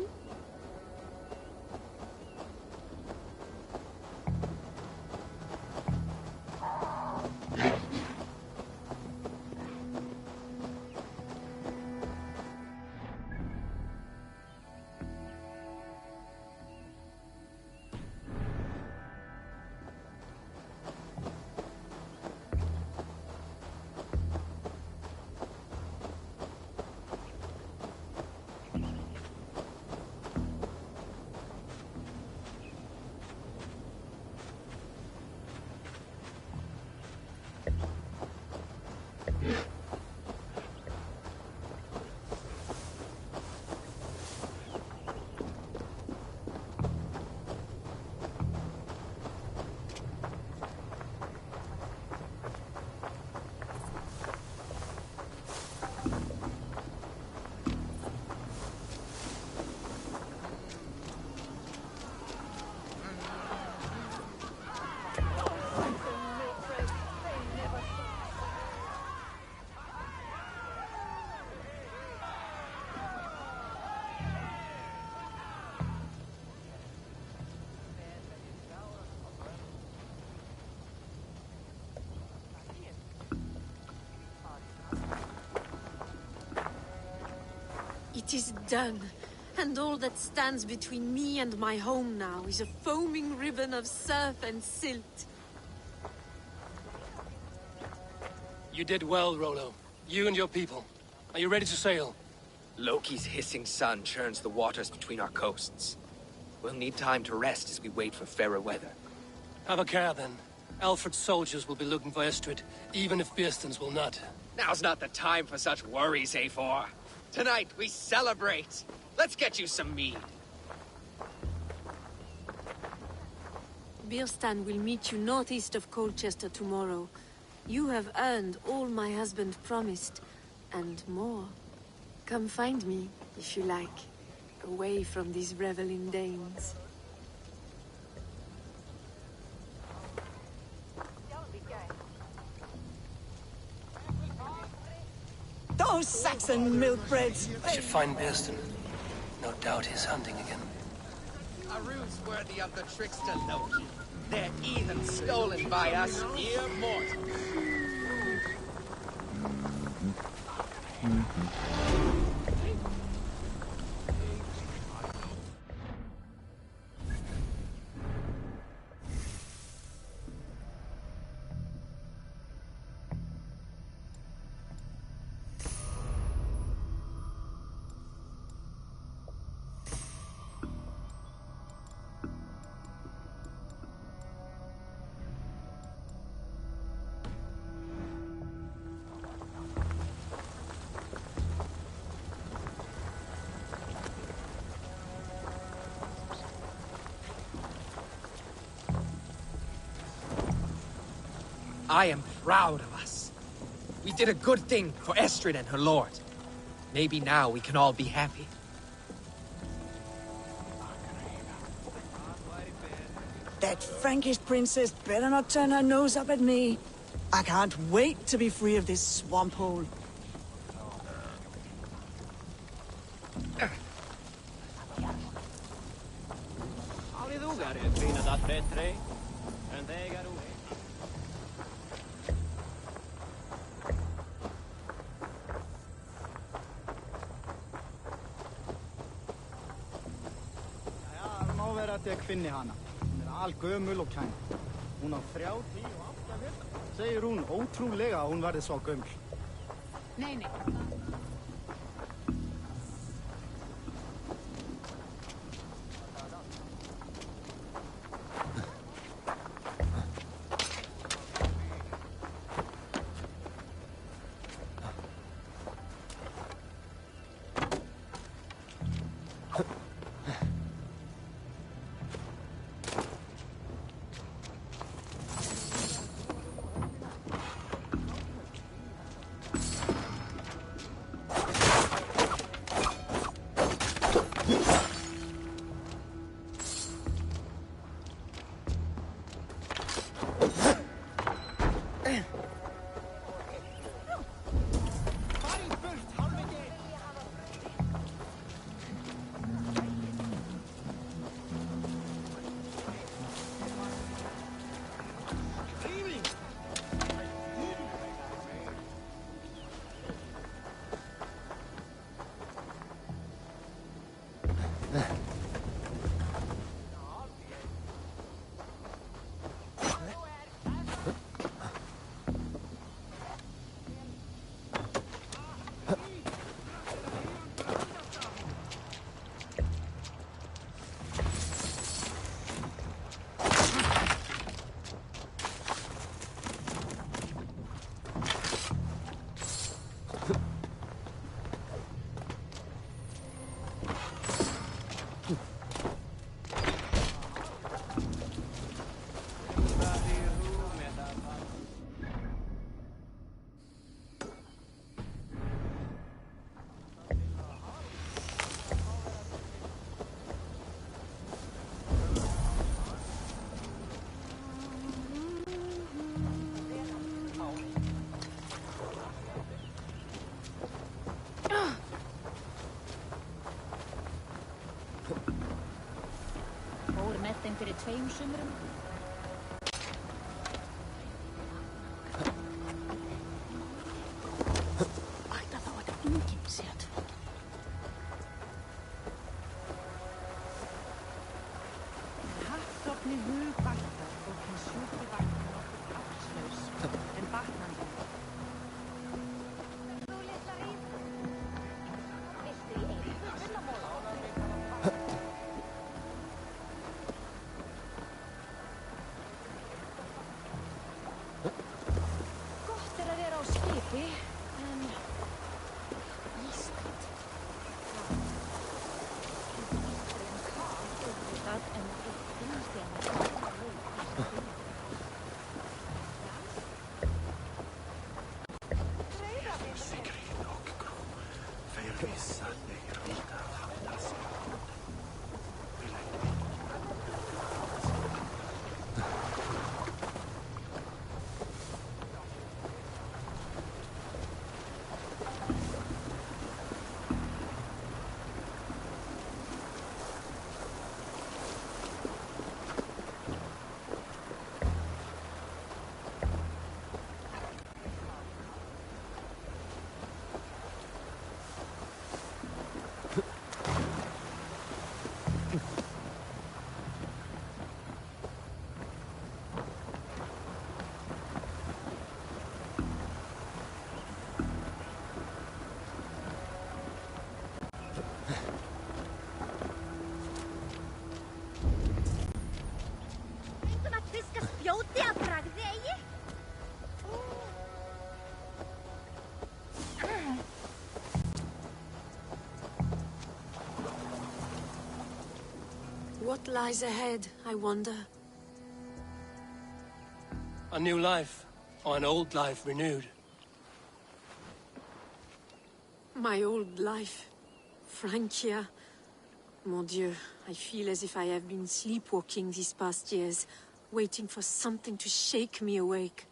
Speaker 6: It is done, and all that stands between me and my home now is a foaming ribbon of surf and silt.
Speaker 2: You did well, Rollo. You and your people. Are you ready to sail?
Speaker 15: Loki's hissing sun churns the waters between our coasts. We'll need time to rest as we wait for fairer weather.
Speaker 2: Have a care, then. Alfred's soldiers will be looking for Estrid, even if Birsten's will not.
Speaker 15: Now's not the time for such worries, Eivor. Tonight, we celebrate. Let's get you some mead.
Speaker 6: Birstan will meet you northeast of Colchester tomorrow. You have earned all my husband promised, and more. Come find me, if you like, away from these reveling Danes.
Speaker 21: Those Saxon milkbreads!
Speaker 2: I should find Birsten. No doubt he's hunting again.
Speaker 19: A ruse worthy of the trickster Loki. They're even stolen by us mere mortals.
Speaker 15: I am proud of us. We did a good thing for Estrid and her lord. Maybe now we can all be happy.
Speaker 18: That Frankish princess better not turn her nose up at me. I can't wait to be free of this swamp hole.
Speaker 4: Má vera að ég finni hana. Hún algömul og kæn. Hún á 3, 10 og 8 vetra. Segir hún ótrúlega að hún verði svo gömul.
Speaker 11: Nei.
Speaker 12: Þeim fyrir 2 sumrum. Ætla þá að enginn sé að tvöka.
Speaker 11: Hattofni hugbættar og hún sjúkri vatn nokkuð afslaus, en batnandi.
Speaker 12: Þú litla rýð. Viltu í einu buxnamóla?
Speaker 6: What lies ahead, I wonder?
Speaker 2: A new life. or an old life renewed?
Speaker 6: My old life. Francia. Mon Dieu, I feel as if I have been sleepwalking these past years, waiting for something to shake me awake.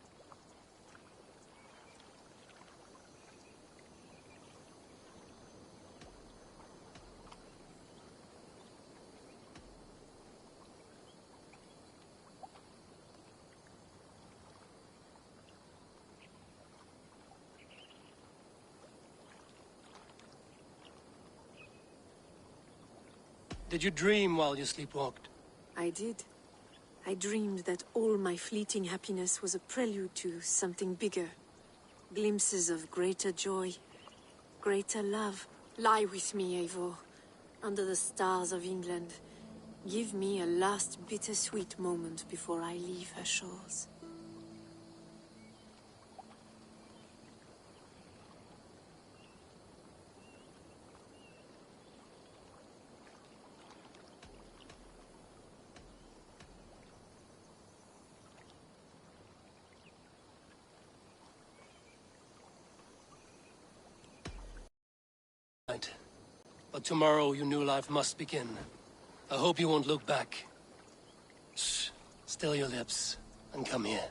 Speaker 2: Did you dream while you sleepwalked?
Speaker 6: I did. I dreamed that all my fleeting happiness was a prelude to something bigger. Glimpses of greater joy, greater love. Lie with me, Eivor, under the stars of England. Give me a last bittersweet moment before I leave her shores.
Speaker 2: But tomorrow your new life must begin. I hope you won't look back. Shh. Still your lips and come here.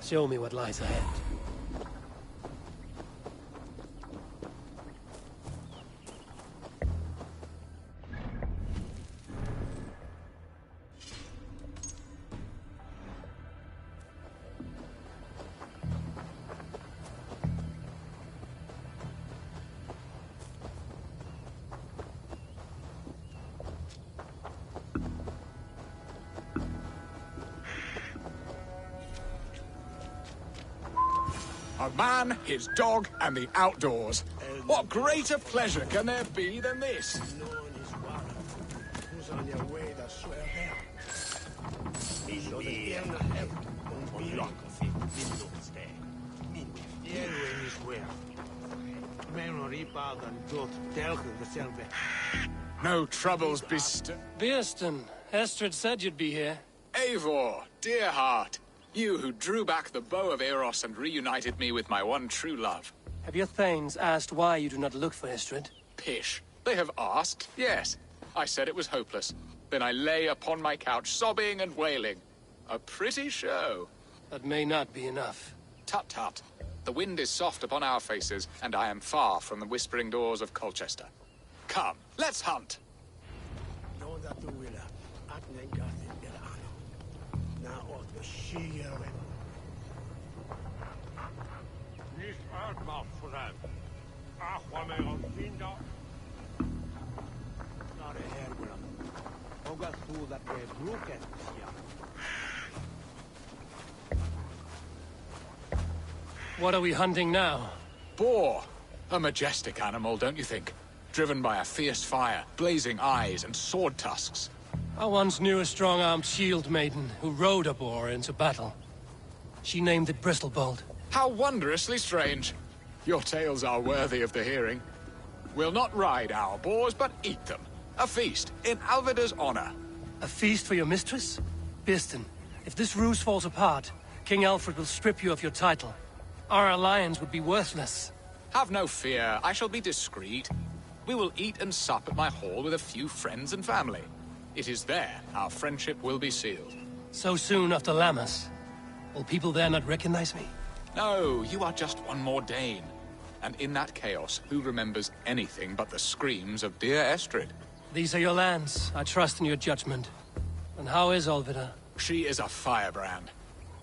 Speaker 2: Show me what lies ahead.
Speaker 8: A man, his dog, and the outdoors. What greater pleasure can there be than this? No troubles
Speaker 2: Beerston, Estrid said you'd be here.
Speaker 8: Eivor, dear heart. You who drew back the bow of Eros and reunited me with my one true love.
Speaker 2: Have your thanes asked why you do not look for Estrid?
Speaker 8: Pish. They have asked, yes. I said it was hopeless. Then I lay upon my couch, sobbing and wailing. A pretty show.
Speaker 2: That may not be enough.
Speaker 8: Tut-tut. The wind is soft upon our faces, and I am far from the whispering doors of Colchester. Come, let's hunt.
Speaker 2: What are we hunting now?
Speaker 8: Boar. A majestic animal, don't you think? Driven by a fierce fire, blazing eyes, and sword tusks.
Speaker 2: I once knew a strong-armed shield maiden who rode a boar into battle. She named it Bristolbolt.
Speaker 8: How wondrously strange. Your tales are worthy of the hearing. We'll not ride our boars, but eat them. A feast, in Alvida's honor.
Speaker 2: A feast for your mistress? Beerston, if this ruse falls apart, King Alfred will strip you of your title. Our alliance would be worthless.
Speaker 8: Have no fear, I shall be discreet. We will eat and sup at my hall with a few friends and family. It is there our friendship will be sealed.
Speaker 2: So soon after Lammas? Will people there not recognize me?
Speaker 8: No, you are just one more Dane. And in that chaos, who remembers anything but the screams of dear Estrid?
Speaker 2: These are your lands. I trust in your judgment. And how is Alvida?
Speaker 8: She is a firebrand.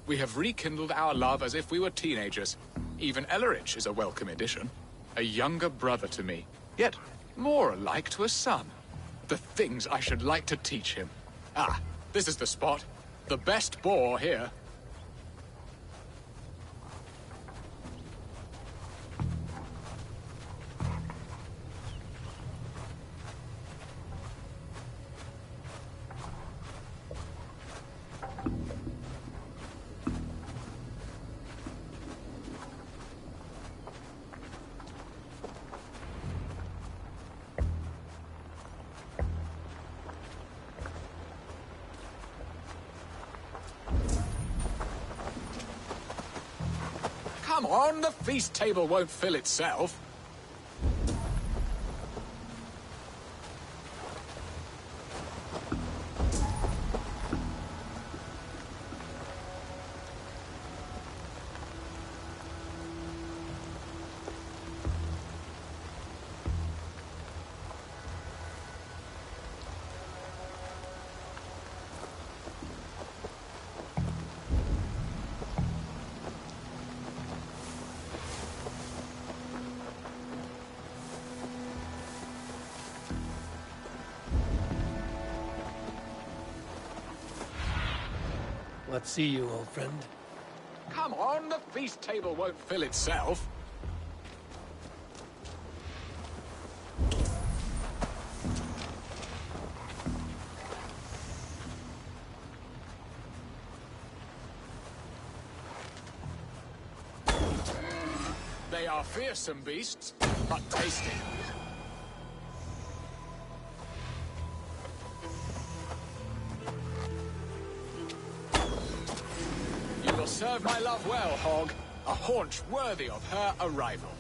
Speaker 8: We have rekindled our love as if we were teenagers. Even Ellerich is a welcome addition. A younger brother to me, yet more alike to a son. The things I should like to teach him. Ah, this is the spot. The best boar here. Come on, the feast table won't fill itself.
Speaker 2: What see you, old friend?
Speaker 8: Come on, the feast table won't fill itself. They are fearsome beasts, but tasty. serve my love well, Hog. A haunch worthy of her arrival.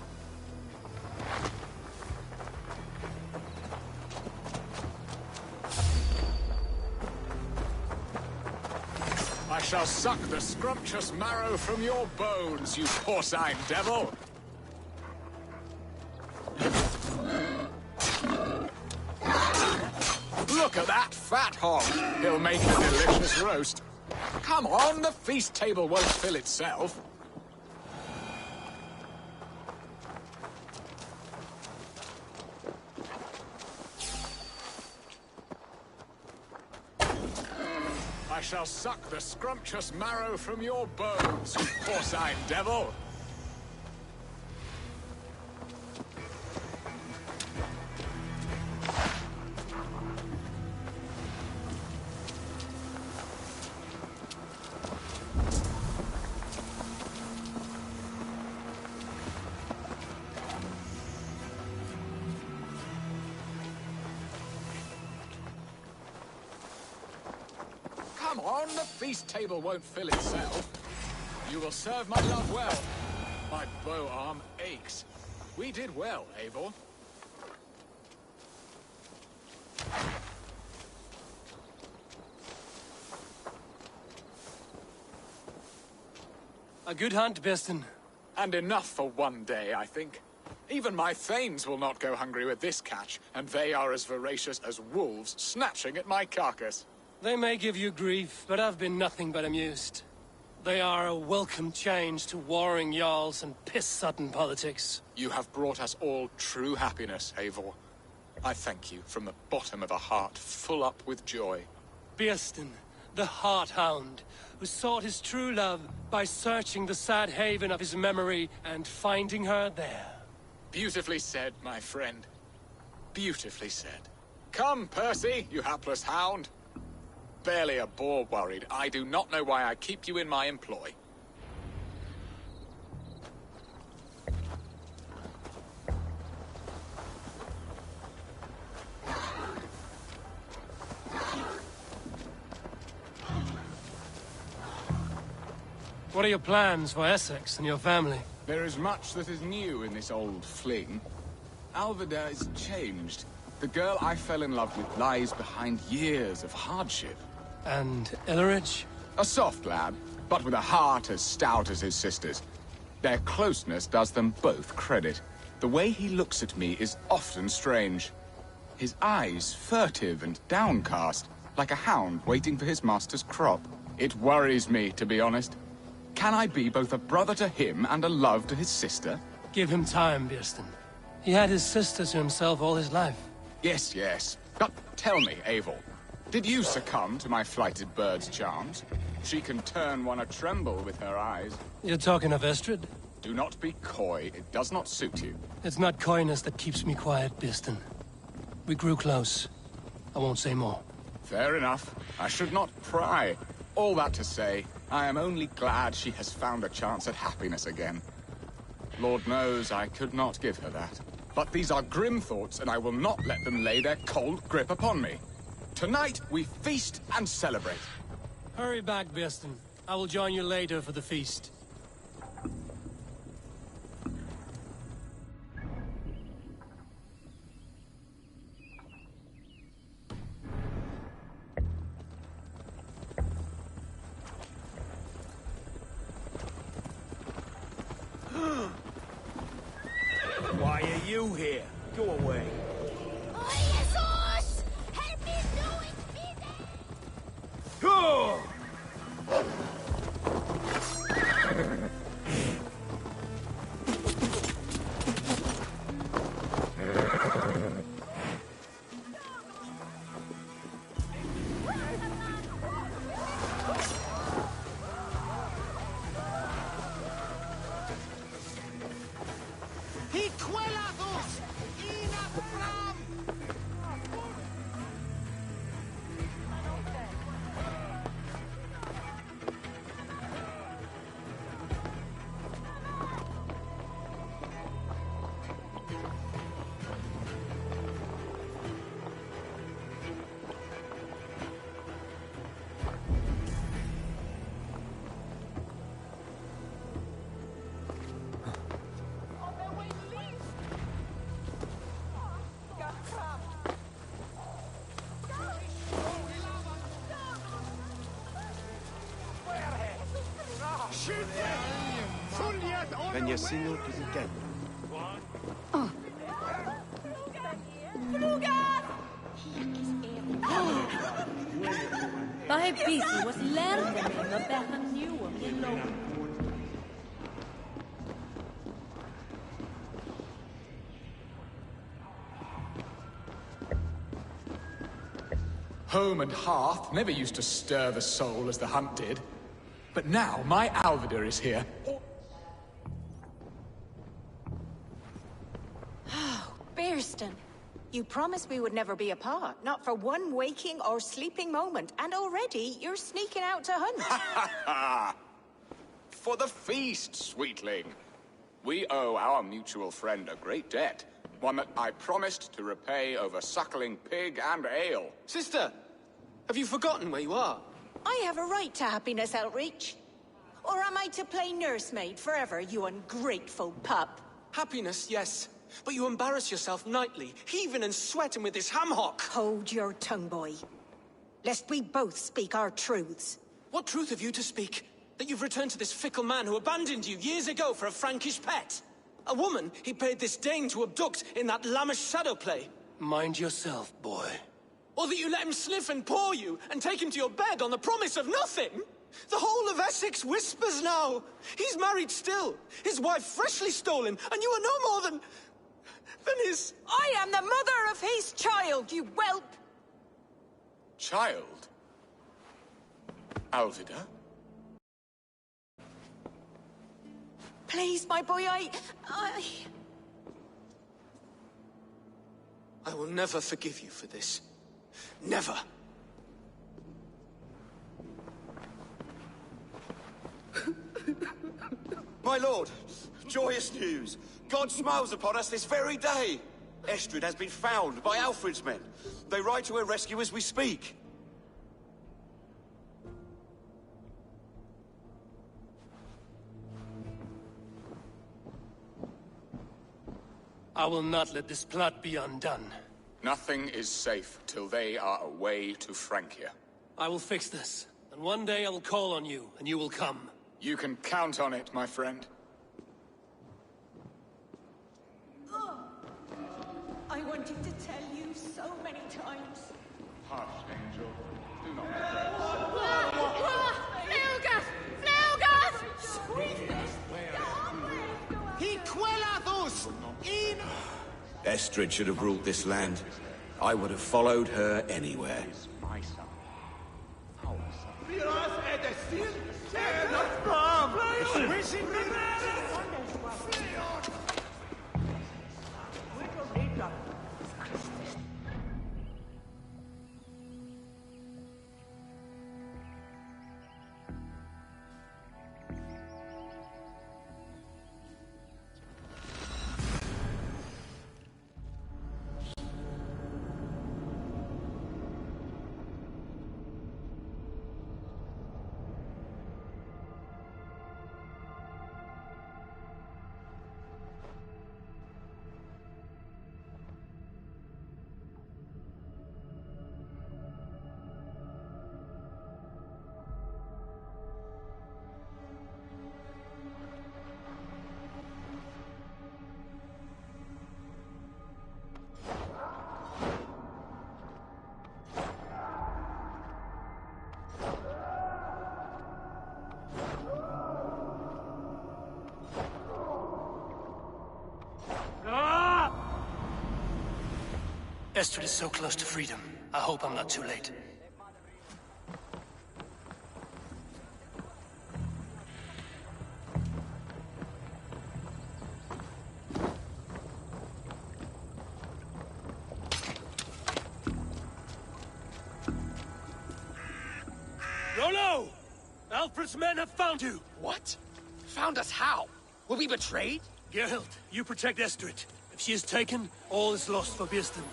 Speaker 8: I shall suck the scrumptious marrow from your bones, you porcine devil! Look at that fat hog! He'll make a delicious roast. Come on, the feast table won't fill itself. I shall suck the scrumptious marrow from your bones, you porcine devil! Come on, the feast table won't fill itself. You will serve my love well. My bow arm aches. We did well, Eivor.
Speaker 2: A good hunt, Beston.
Speaker 8: And enough for one day, I think. Even my thanes will not go hungry with this catch, and they are as voracious as wolves snatching at my carcass.
Speaker 2: They may give you grief, but I've been nothing but amused. They are a welcome change to warring jarls and piss-sudden politics.
Speaker 8: You have brought us all true happiness, Eivor. I thank you from the bottom of a heart full up with joy.
Speaker 2: Beston, the Heart-Hound, who sought his true love by searching the sad haven of his memory and finding her there.
Speaker 8: Beautifully said, my friend. Beautifully said. Come, Percy, you hapless hound. Barely a boar worried. I do not know why I keep you in my employ.
Speaker 2: What are your plans for Essex and your family?
Speaker 8: There is much that is new in this old fling. Alvida is changed. The girl I fell in love with lies behind years of hardship.
Speaker 2: And Elleridge?
Speaker 8: A soft lad, but with a heart as stout as his sister's. Their closeness does them both credit. The way he looks at me is often strange. His eyes furtive and downcast, like a hound waiting for his master's crop. It worries me, to be honest. Can I be both a brother to him and a love to his sister?
Speaker 2: Give him time, Beston. He had his sister to himself all his life.
Speaker 8: Yes, yes. But tell me, Eivor, did you succumb to my flighted bird's charms? She can turn one a-tremble with her eyes.
Speaker 2: You're talking of Estrid?
Speaker 8: Do not be coy. It does not suit you.
Speaker 2: It's not coyness that keeps me quiet, Beston. We grew close. I won't say more.
Speaker 8: Fair enough. I should not pry. All that to say, I am only glad she has found a chance at happiness again. Lord knows I could not give her that. But these are grim thoughts, and I will not let them lay their cold grip upon me. Tonight, we feast and celebrate.
Speaker 2: Hurry back, Beston. I will join you later for the feast.
Speaker 14: Why are you here? Go away.
Speaker 12: Help me do it, Peter!
Speaker 14: Oh!
Speaker 7: then you're signal to the dead.
Speaker 6: Barbatos was learning the better new one.
Speaker 8: Home and hearth never used to stir the soul as the hunt did. But now my Alvida is here.
Speaker 21: Oh, Bearston. You promised we would never be apart, not for one waking or sleeping moment, and already you're sneaking out to hunt.
Speaker 8: For the feast, sweetling. We owe our mutual friend a great debt. One that I promised to repay over suckling pig and ale.
Speaker 16: Sister, have you forgotten where you are?
Speaker 21: I have a right to happiness, Outreach. Or am I to play nursemaid forever, you ungrateful pup?
Speaker 16: Happiness, yes. But you embarrass yourself nightly, heaving and sweating with this ham-hock.
Speaker 21: Hold your tongue, boy. Lest we both speak our truths.
Speaker 16: What truth have you to speak? That you've returned to this fickle man who abandoned you years ago for a Frankish pet? A woman he paid this Dane to abduct in that lammish shadow play?
Speaker 2: Mind yourself, boy.
Speaker 16: Or that you let him sniff and paw you, and take him to your bed on the promise of nothing? The whole of Essex whispers now. He's married still, his wife freshly stolen, and you are no more than his...
Speaker 21: I am the mother of his child, you whelp!
Speaker 8: Child? Alvida?
Speaker 21: Please, my boy, I
Speaker 16: will never forgive you for this. Never.
Speaker 20: My lord, joyous news. God smiles upon us this very day. Estrid has been found by Alfred's men. They ride to her rescue as we speak.
Speaker 2: I will not let this plot be undone.
Speaker 8: Nothing is safe till they are away to Francia.
Speaker 2: I will fix this, and one day I will call on you, and you will come.
Speaker 8: You can count on it, my friend.
Speaker 21: I wanted to tell you so many times.
Speaker 8: Hush, Angel. Do not regret.
Speaker 20: Estrid should have ruled this land. I would have followed her anywhere.
Speaker 8: My son. Our
Speaker 2: Estrid is so close to freedom. I hope I'm not too late. Rollo! Alfred's men have found you!
Speaker 19: What? Found us how? Were we betrayed?
Speaker 2: Gerhild, you protect Estrid. If she is taken, all is lost for Bearston.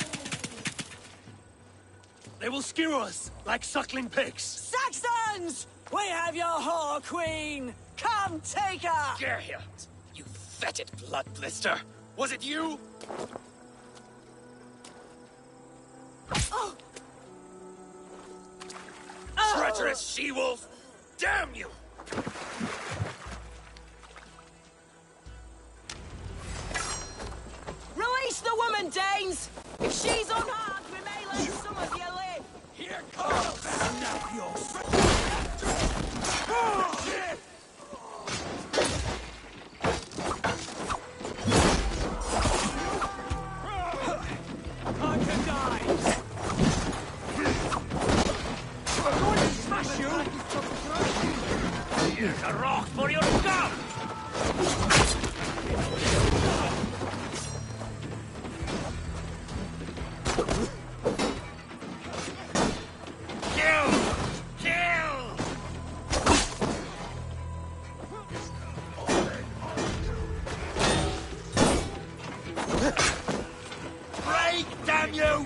Speaker 2: They will skewer us like suckling pigs.
Speaker 18: Saxons! We have your whore queen! Come take her!
Speaker 19: Gerhild, you fetid blood blister! Was it you?
Speaker 18: Oh.
Speaker 19: Treacherous she-wolf! Damn you!
Speaker 9: talk for your scum! Kill! Kill! Break, damn you!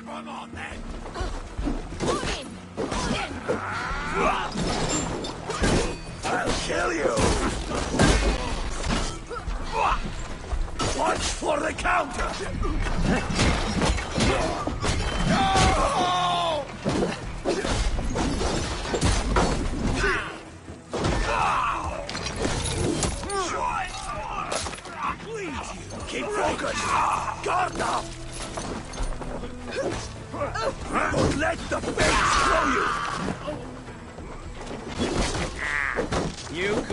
Speaker 9: Come on, then! I'll kill you! Watch for the counter! No! Please, keep focused! Guard up! Don't let the fates throw you! You could...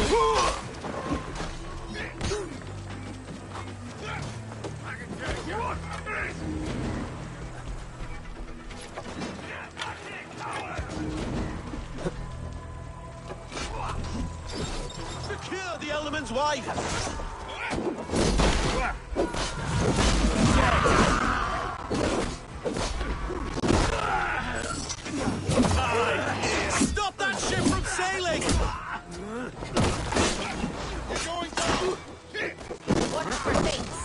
Speaker 16: Secure the element's wife! Stop that ship from sailing! You're going down!
Speaker 12: Watch for things.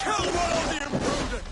Speaker 16: Kill one of the imprudent!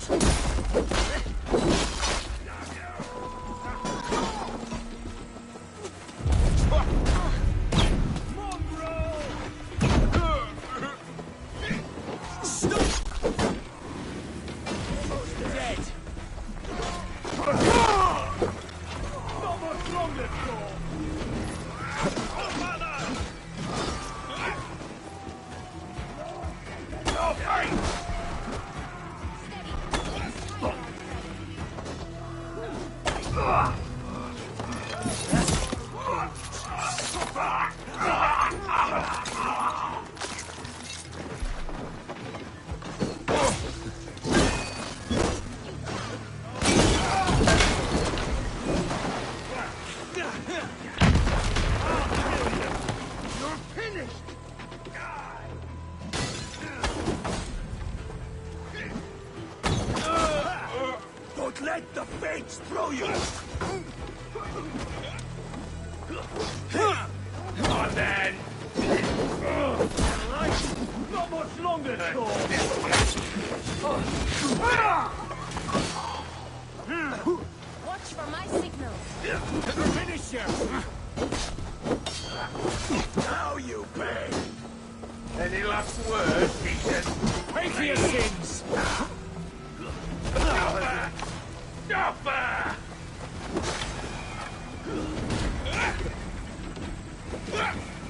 Speaker 17: Don't let the fates throw you! Come on, then! Not much longer,
Speaker 12: Watch for my signals.
Speaker 17: Finish him! Now you pay! Any last words, Ethan? Pay for your sins! Stopper! Stopper!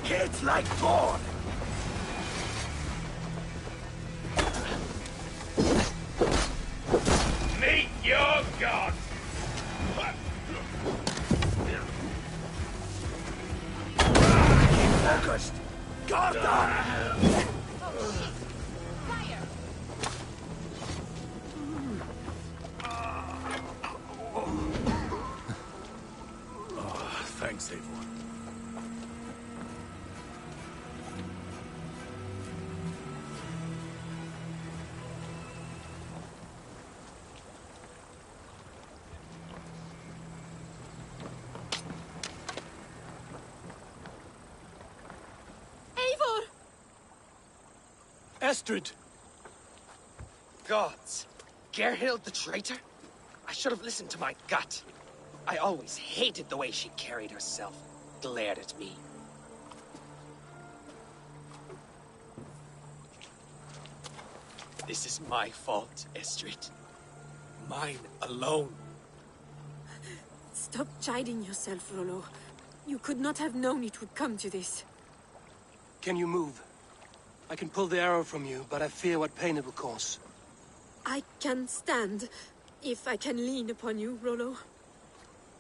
Speaker 17: Kids like corn! Meet your god! Keep focused! Guard up! Thanks, Eivor.
Speaker 6: Eivor!
Speaker 16: Estrid!
Speaker 15: Gods! Gerhild the traitor? I should have listened to my gut. I always hated the way she carried herself, glared at me. This is my fault, Estrid. Mine alone.
Speaker 6: Stop chiding yourself, Rollo. You could not have known it would come to this.
Speaker 2: Can you move? I can pull the arrow from you, but I fear what pain it will cause.
Speaker 6: I can stand, if I can lean upon you, Rollo.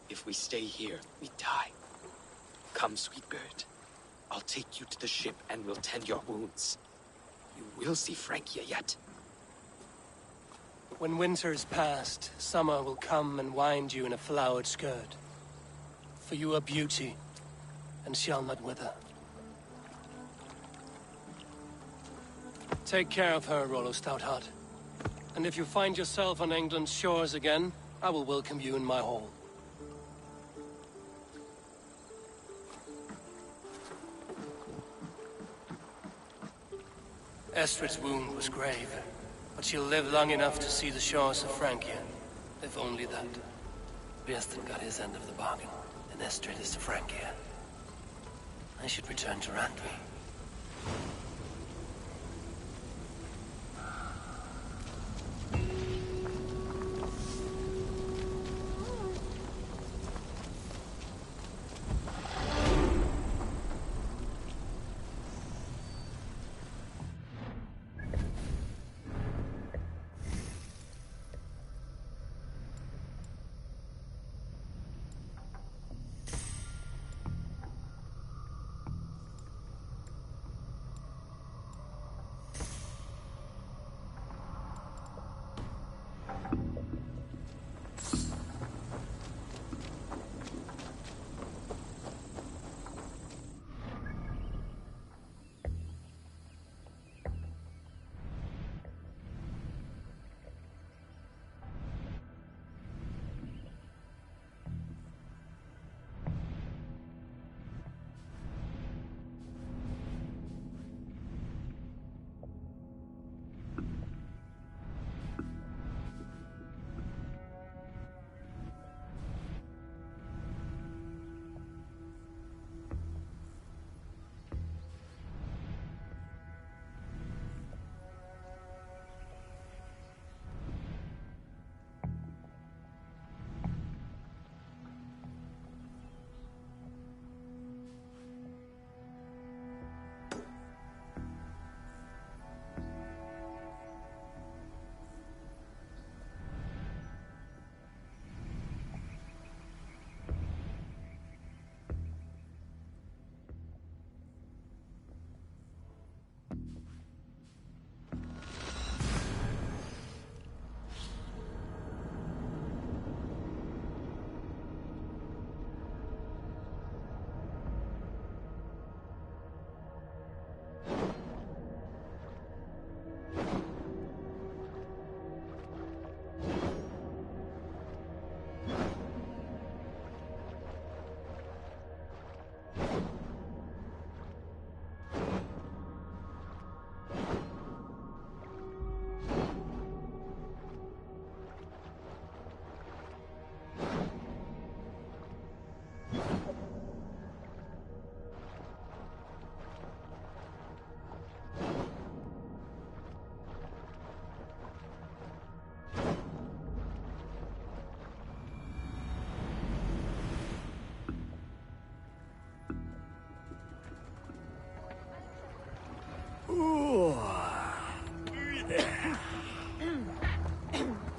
Speaker 5: If we stay here, we die. Come, sweet bird. I'll take you to the ship and we'll tend your wounds. You will see Francia yet.
Speaker 2: When winter is past, summer will come and wind you in a flowered skirt. For you are beauty, and shall not wither. Take care of her, Rollo Stoutheart. And if you find yourself on England's shores again, I will welcome you in my hall. Estrid's wound was grave, but she'll live long enough to see the shores of Francia, if only that. Bieston got his end of the bargain, and Estrid is to Francia. I should return to Randvi.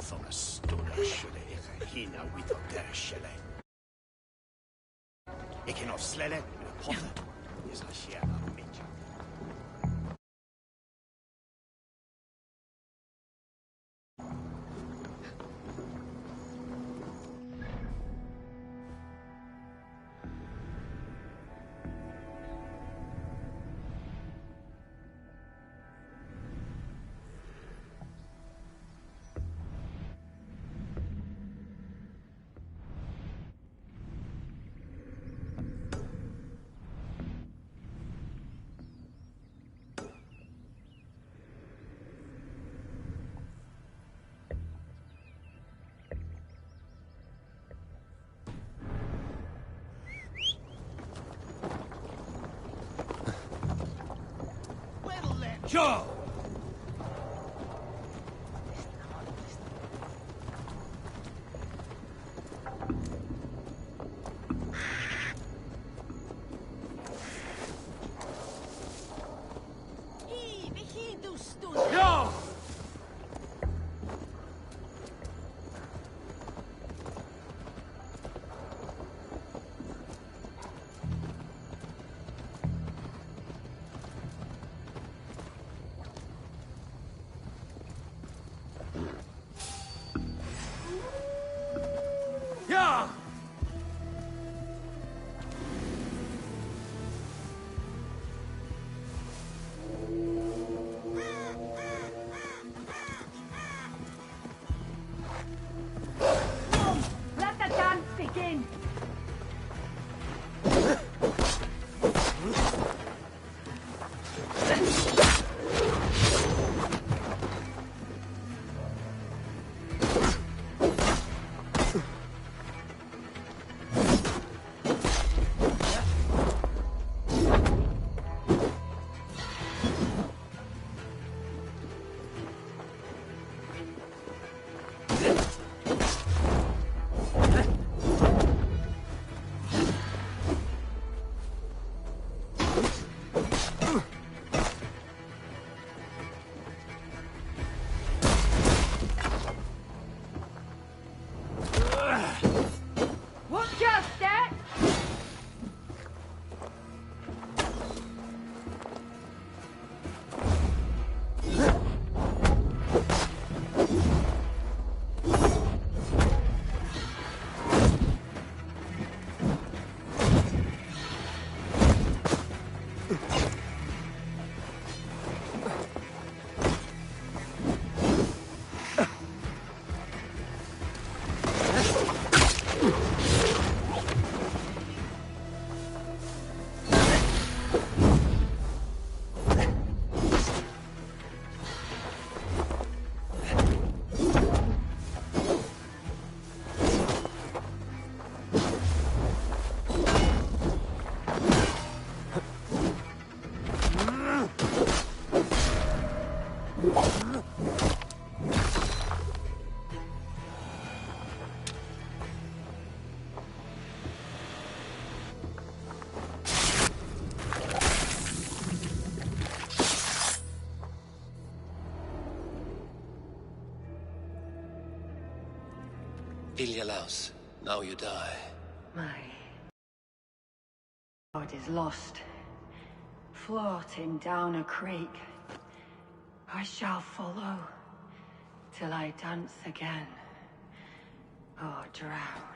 Speaker 17: Såna stora skjelle ikke hinna ut av der skjelle. Ikke noe slelle, men potte. Jeg skal skjære mitt.
Speaker 14: Joe!
Speaker 12: in.
Speaker 2: Ilyalaus, now you die.
Speaker 1: My God is lost, floating down a creek. I shall follow till I dance again, or drown.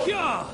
Speaker 14: Yeah!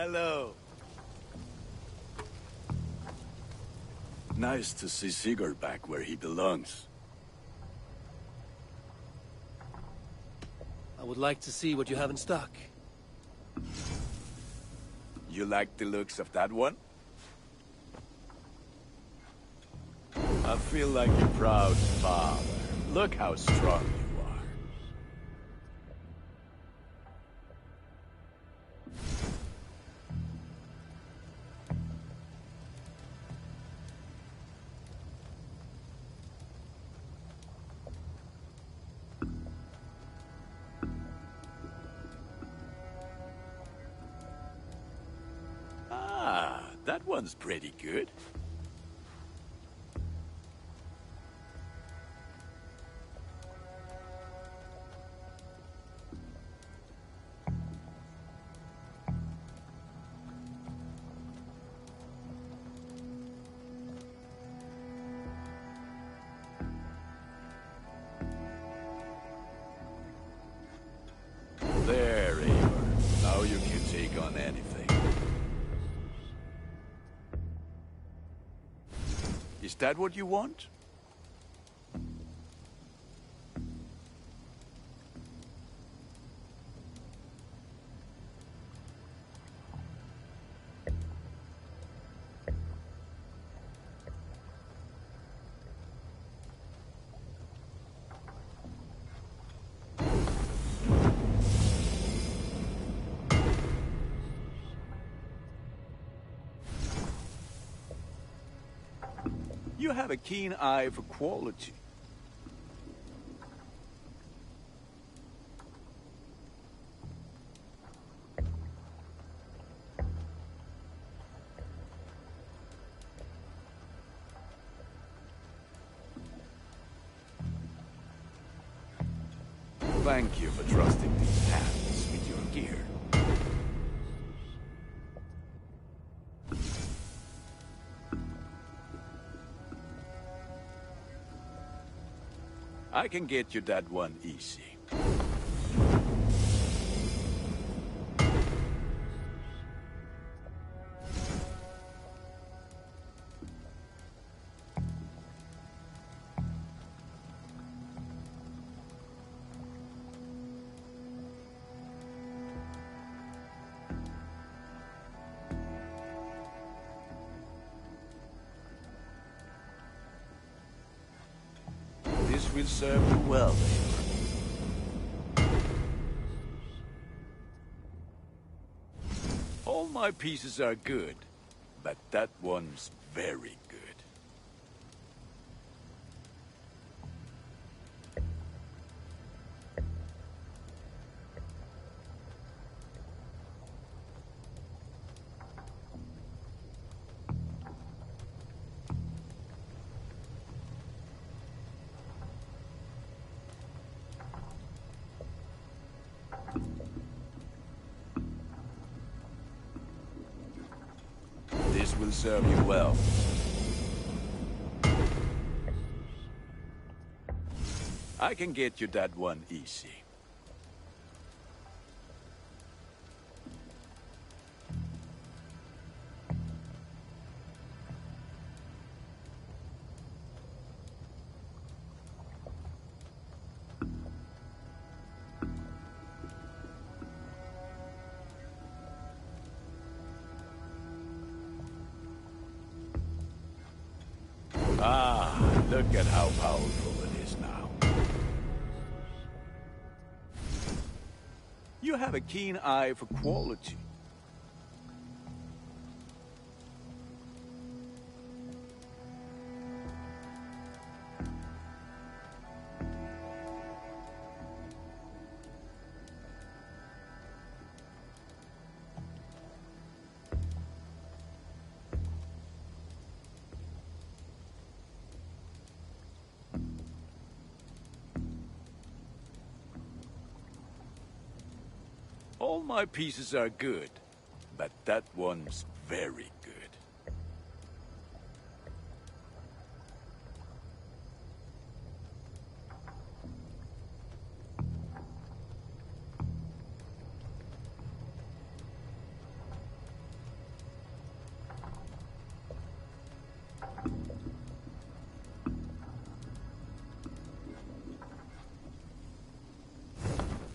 Speaker 17: Hello. Nice to see Sigurd back where he belongs.
Speaker 2: I would like to see what you have in stock.
Speaker 17: You like the looks of that one? I feel like a proud father. Look how strong you are. Ah, that one's pretty good. There, Eivor. Now you can take on anything. Is that what you want? You have a keen eye for quality. Thank you for trusting these hands with your gear. I can get you that one easy. This will serve you well, Eivor. All my pieces are good, but that one's very good. This will serve you well. I can get you that one easy. Ah, look at how powerful it is now. You have a keen eye for quality. All my pieces are good, but that one's very good.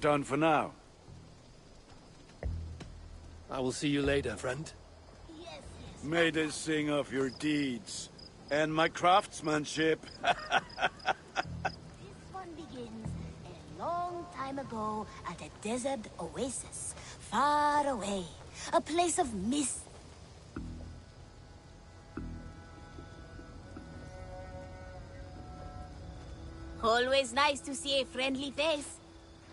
Speaker 17: done for now.
Speaker 2: I will see you later, friend.
Speaker 17: May they sing of your deeds and my craftsmanship.
Speaker 12: This one begins a long time ago at a desert oasis, far away. A place of mist. Always nice to see a friendly face.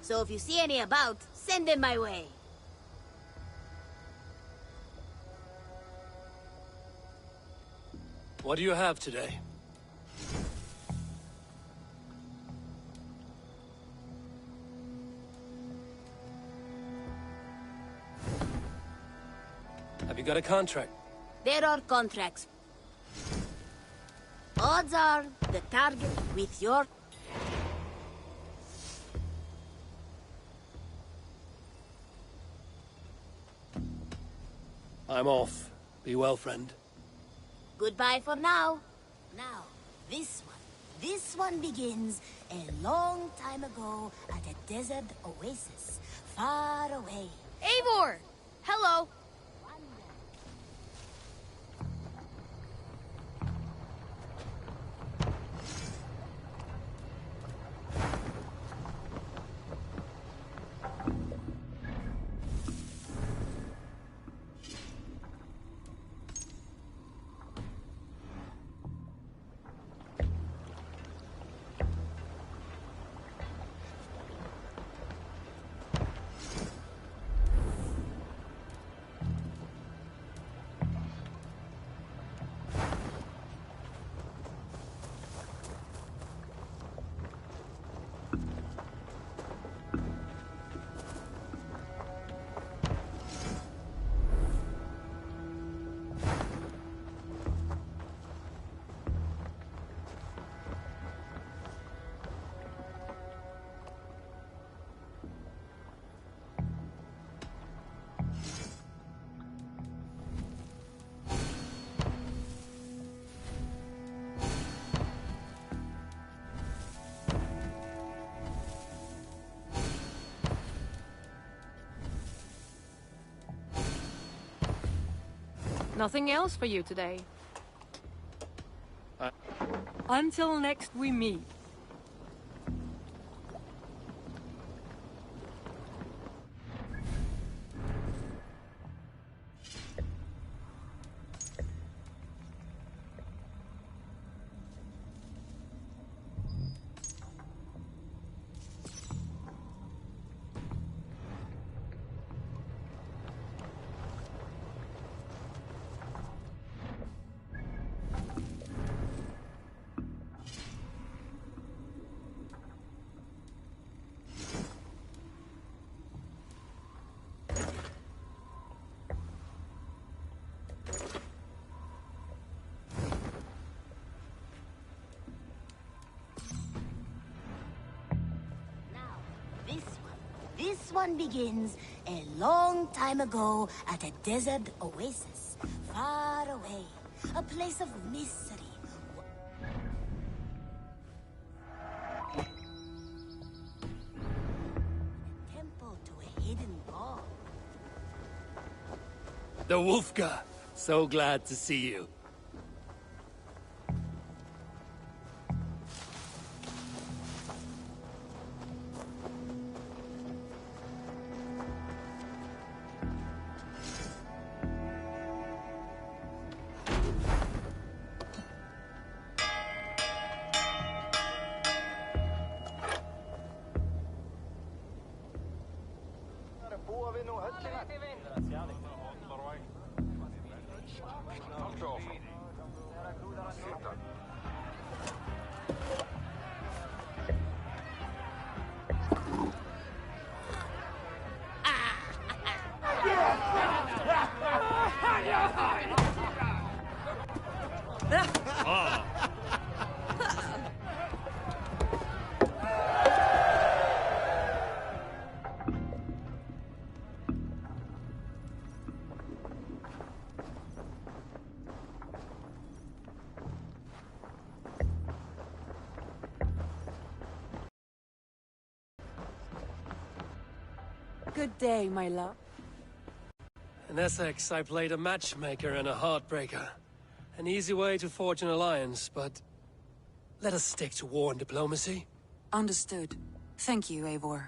Speaker 12: So if you see any about, send them my way.
Speaker 2: What do you have today? Have you got a contract?
Speaker 12: There are contracts. Odds are the target with your...
Speaker 2: I'm off. Be well, friend.
Speaker 12: Goodbye for now. Now, this one begins a long time ago at a desert oasis, far away.
Speaker 10: Eivor! Hello!
Speaker 6: Nothing else for you today. Until next we meet.
Speaker 12: This one begins a long time ago at a desert oasis, far away. A place of mystery. A temple to a hidden god.
Speaker 2: The Wolfka. So glad to see you.
Speaker 6: Good day, my love.
Speaker 2: In Essex, I played a matchmaker and a heartbreaker. An easy way to forge an alliance, but... let us stick to war and diplomacy.
Speaker 3: Understood. Thank you, Eivor.